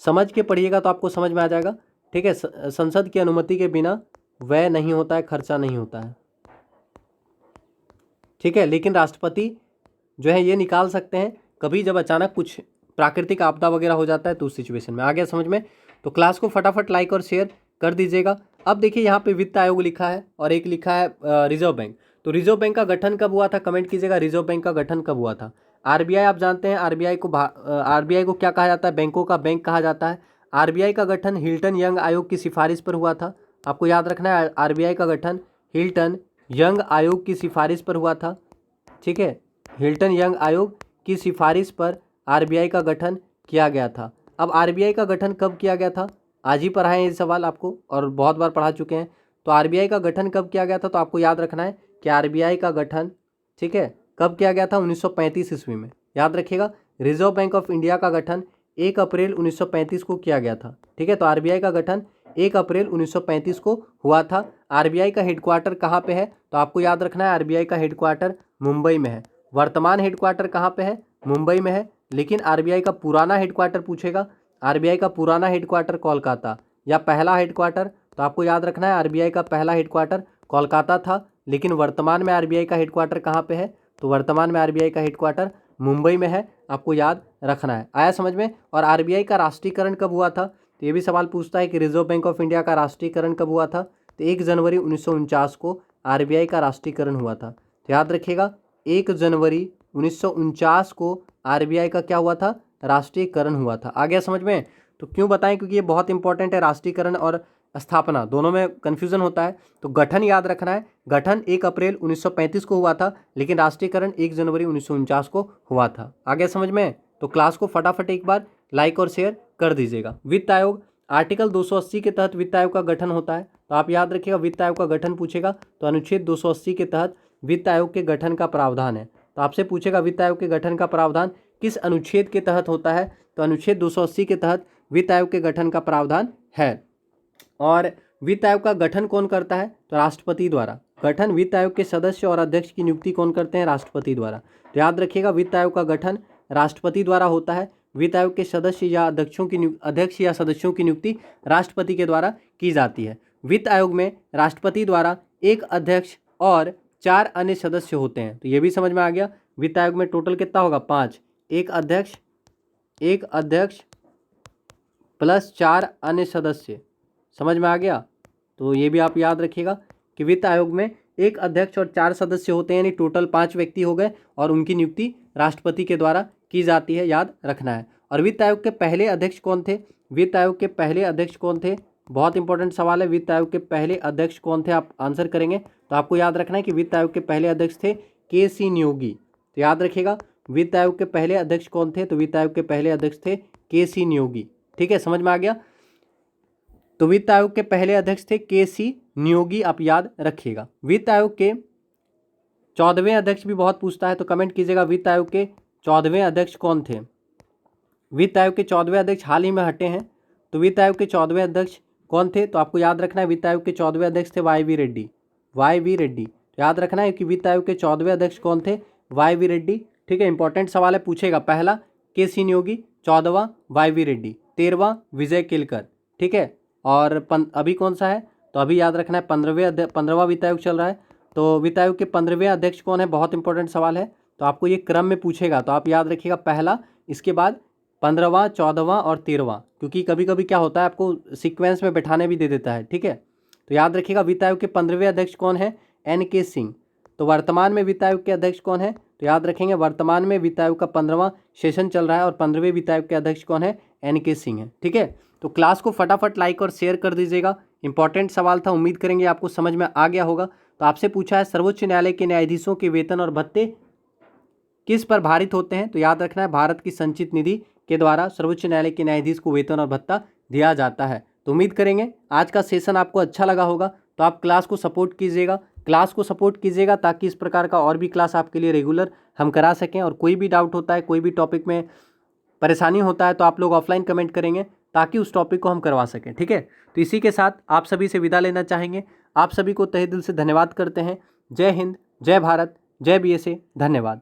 समझ के पढ़िएगा तो आपको समझ में आ जाएगा। ठीक है, संसद की अनुमति के बिना व्यय नहीं होता है, खर्चा नहीं होता है। ठीक है, लेकिन राष्ट्रपति जो है ये निकाल सकते हैं कभी जब अचानक कुछ प्राकृतिक आपदा वगैरह हो जाता है तो उस सिचुएशन में। आ गया समझ में? तो क्लास को फटाफट लाइक और शेयर कर दीजिएगा। अब देखिए यहाँ पे वित्त आयोग लिखा है और एक लिखा है रिजर्व बैंक। तो रिजर्व बैंक का गठन कब हुआ था? कमेंट कीजिएगा, रिजर्व बैंक का गठन कब हुआ था। आरबीआई आप जानते हैं, आरबीआई को क्या कहा जाता है? बैंकों का बैंक कहा जाता है। आरबीआई का गठन हिल्टन यंग आयोग की सिफारिश पर हुआ था। आपको याद रखना है, आरबीआई का गठन हिल्टन यंग आयोग की सिफारिश पर हुआ था। ठीक है, हिल्टन यंग आयोग की सिफारिश पर आरबीआई का गठन किया गया था। अब आरबीआई का गठन कब किया गया था? आज ही पढ़ाए हैं ये सवाल आपको और बहुत बार पढ़ा चुके हैं। तो आरबीआई का गठन कब किया गया था? तो आपको याद रखना है कि आरबीआई का गठन, ठीक है, कब किया गया था? 1935 ईस्वी में। याद रखिएगा, रिजर्व बैंक ऑफ इंडिया का गठन 1 अप्रैल 1935 को किया गया था। ठीक है, तो आरबीआई का गठन 1 अप्रैल 1935 को हुआ था। आरबीआई का हेडक्वार्टर कहाँ पे है? तो आपको याद रखना है, आरबीआई का हेडक्वार्टर मुंबई में है। वर्तमान हेडक्वार्टर कहाँ पे है? मुंबई में है। लेकिन आरबीआई का पुराना हेडक्वार्टर पूछेगा, आरबीआई का पुराना हेडक्वार्टर कोलकाता या पहला हेडक्वार्टर, तो आपको याद रखना है आरबीआई का पहला हेडक्वार्टर कोलकाता था। लेकिन वर्तमान में आरबीआई का हेडक्वार्टर कहाँ पे है? तो वर्तमान में आरबीआई का हेडक्वार्टर मुंबई में है। आपको याद रखना है। आया समझ में? और आरबीआई का राष्ट्रीयकरण कब हुआ था? तो ये भी सवाल पूछता है कि रिजर्व बैंक ऑफ इंडिया का राष्ट्रीयकरण कब हुआ था? तो 1 जनवरी 1949 को आरबीआई का राष्ट्रीयकरण हुआ था। तो याद रखिएगा, 1 जनवरी 1949 को आरबीआई का क्या हुआ था? राष्ट्रीयकरण हुआ था। आ गया समझ में? तो क्यों बताएं? क्योंकि ये बहुत इंपॉर्टेंट है। राष्ट्रीयकरण और स्थापना दोनों में कन्फ्यूजन होता है। तो गठन याद रखना है, गठन 1 अप्रैल 1935 को हुआ था, लेकिन राष्ट्रीयकरण 1 जनवरी 1949 को हुआ था। आ गया समझ में? तो क्लास को फटाफट एक बार लाइक और शेयर कर दीजिएगा। वित्त आयोग, आर्टिकल 280 के तहत वित्त आयोग का गठन होता है। तो आप याद रखिएगा, वित्त आयोग का गठन पूछेगा तो अनुच्छेद 280 के तहत वित्त आयोग के गठन का प्रावधान है। तो आपसे पूछेगा वित्त आयोग के गठन का प्रावधान किस अनुच्छेद के तहत होता है? तो अनुच्छेद 280 के तहत वित्त आयोग के गठन का प्रावधान है। और वित्त आयोग का गठन कौन करता है? तो राष्ट्रपति द्वारा। गठन वित्त आयोग के सदस्य और अध्यक्ष की नियुक्ति कौन करते हैं? राष्ट्रपति द्वारा। तो याद रखिएगा, वित्त आयोग का गठन राष्ट्रपति द्वारा होता है। वित्त आयोग के सदस्य या अध्यक्ष या सदस्यों की नियुक्ति राष्ट्रपति के द्वारा की जाती है। वित्त आयोग में राष्ट्रपति द्वारा 1 अध्यक्ष और 4 अन्य सदस्य होते हैं। तो ये भी समझ में आ गया। वित्त आयोग में टोटल कितना होगा? 5। एक अध्यक्ष प्लस 4 अन्य सदस्य। समझ में आ गया? तो ये भी आप याद रखिएगा कि वित्त आयोग में 1 अध्यक्ष और 4 सदस्य होते हैं, यानी टोटल 5 व्यक्ति हो गए और उनकी नियुक्ति राष्ट्रपति के द्वारा की जाती है। याद रखना है। और वित्त आयोग के पहले अध्यक्ष कौन थे? वित्त आयोग के पहले अध्यक्ष कौन थे? बहुत इंपॉर्टेंट सवाल है। वित्त आयोग के पहले अध्यक्ष कौन थे? आप आंसर करेंगे तो आपको याद रखना है कि वित्त आयोग के पहले अध्यक्ष थे के.सी. नियोगी। तो याद रखिएगा, वित्त आयोग के पहले अध्यक्ष कौन थे? तो वित्त आयोग के पहले अध्यक्ष थे के.सी. नियोगी। ठीक है, समझ में आ गया? तो वित्त आयोग के पहले अध्यक्ष थे के.सी. नियोगी, आप याद रखिएगा। वित्त आयोग के 14वें अध्यक्ष भी बहुत पूछता है, तो कमेंट कीजिएगा, वित्त आयोग के 14वें अध्यक्ष कौन थे? वित्त आयोग के 14वें अध्यक्ष हाल ही में हटे हैं। तो वित्त आयोग के 14वें अध्यक्ष कौन थे? तो आपको याद रखना है, वित्त आयोग के 14वें अध्यक्ष थे वाई वी रेड्डी। तो याद रखना है कि वित्त आयोग के 14वें अध्यक्ष कौन थे? Y V Reddy. ठीक है, इंपॉर्टेंट सवाल है, पूछेगा। पहला के.सी. नियोगी, 14वां वाई वी रेड्डी, 13वां विजय केलकर। ठीक है, और अभी कौन सा है? तो अभी याद रखना है 15वां वित्त आयोग चल रहा है। तो वित्त आयोग के 15वें अध्यक्ष कौन है? बहुत इंपॉर्टेंट सवाल है। तो आपको ये क्रम में पूछेगा, तो आप याद रखिएगा, पहला, इसके बाद 15वां, 14वां और 13वां, क्योंकि कभी कभी क्या होता है आपको सीक्वेंस में बैठाने भी दे देता है। ठीक है, तो याद रखिएगा, वित्त आयोग के 15वें अध्यक्ष कौन है? N.K. सिंह। तो वर्तमान में वित्त आयोग के अध्यक्ष कौन है? तो याद रखेंगे वर्तमान में वित्त आयोग का 15वां सेशन चल रहा है और 15वें वित्त आयोग के अध्यक्ष कौन है? NK सिंह है। ठीक है, तो क्लास को फटाफट लाइक और शेयर कर दीजिएगा। इंपॉर्टेंट सवाल था, उम्मीद करेंगे आपको समझ में आ गया होगा। तो आपसे पूछा है सर्वोच्च न्यायालय के न्यायाधीशों के वेतन और भत्ते किस पर भारित होते हैं? तो याद रखना है भारत की संचित निधि के द्वारा सर्वोच्च न्यायालय के न्यायाधीश को वेतन और भत्ता दिया जाता है। तो उम्मीद करेंगे आज का सेशन आपको अच्छा लगा होगा। तो आप क्लास को सपोर्ट कीजिएगा, ताकि इस प्रकार का और भी क्लास आपके लिए रेगुलर हम करा सकें। और कोई भी डाउट होता है, कोई भी टॉपिक में परेशानी होता है, तो आप लोग ऑफलाइन कमेंट करेंगे ताकि उस टॉपिक को हम करवा सकें। ठीक है, तो इसी के साथ आप सभी से विदा लेना चाहेंगे। आप सभी को तहे दिल से धन्यवाद करते हैं। जय हिंद, जय भारत, जय BSA। धन्यवाद।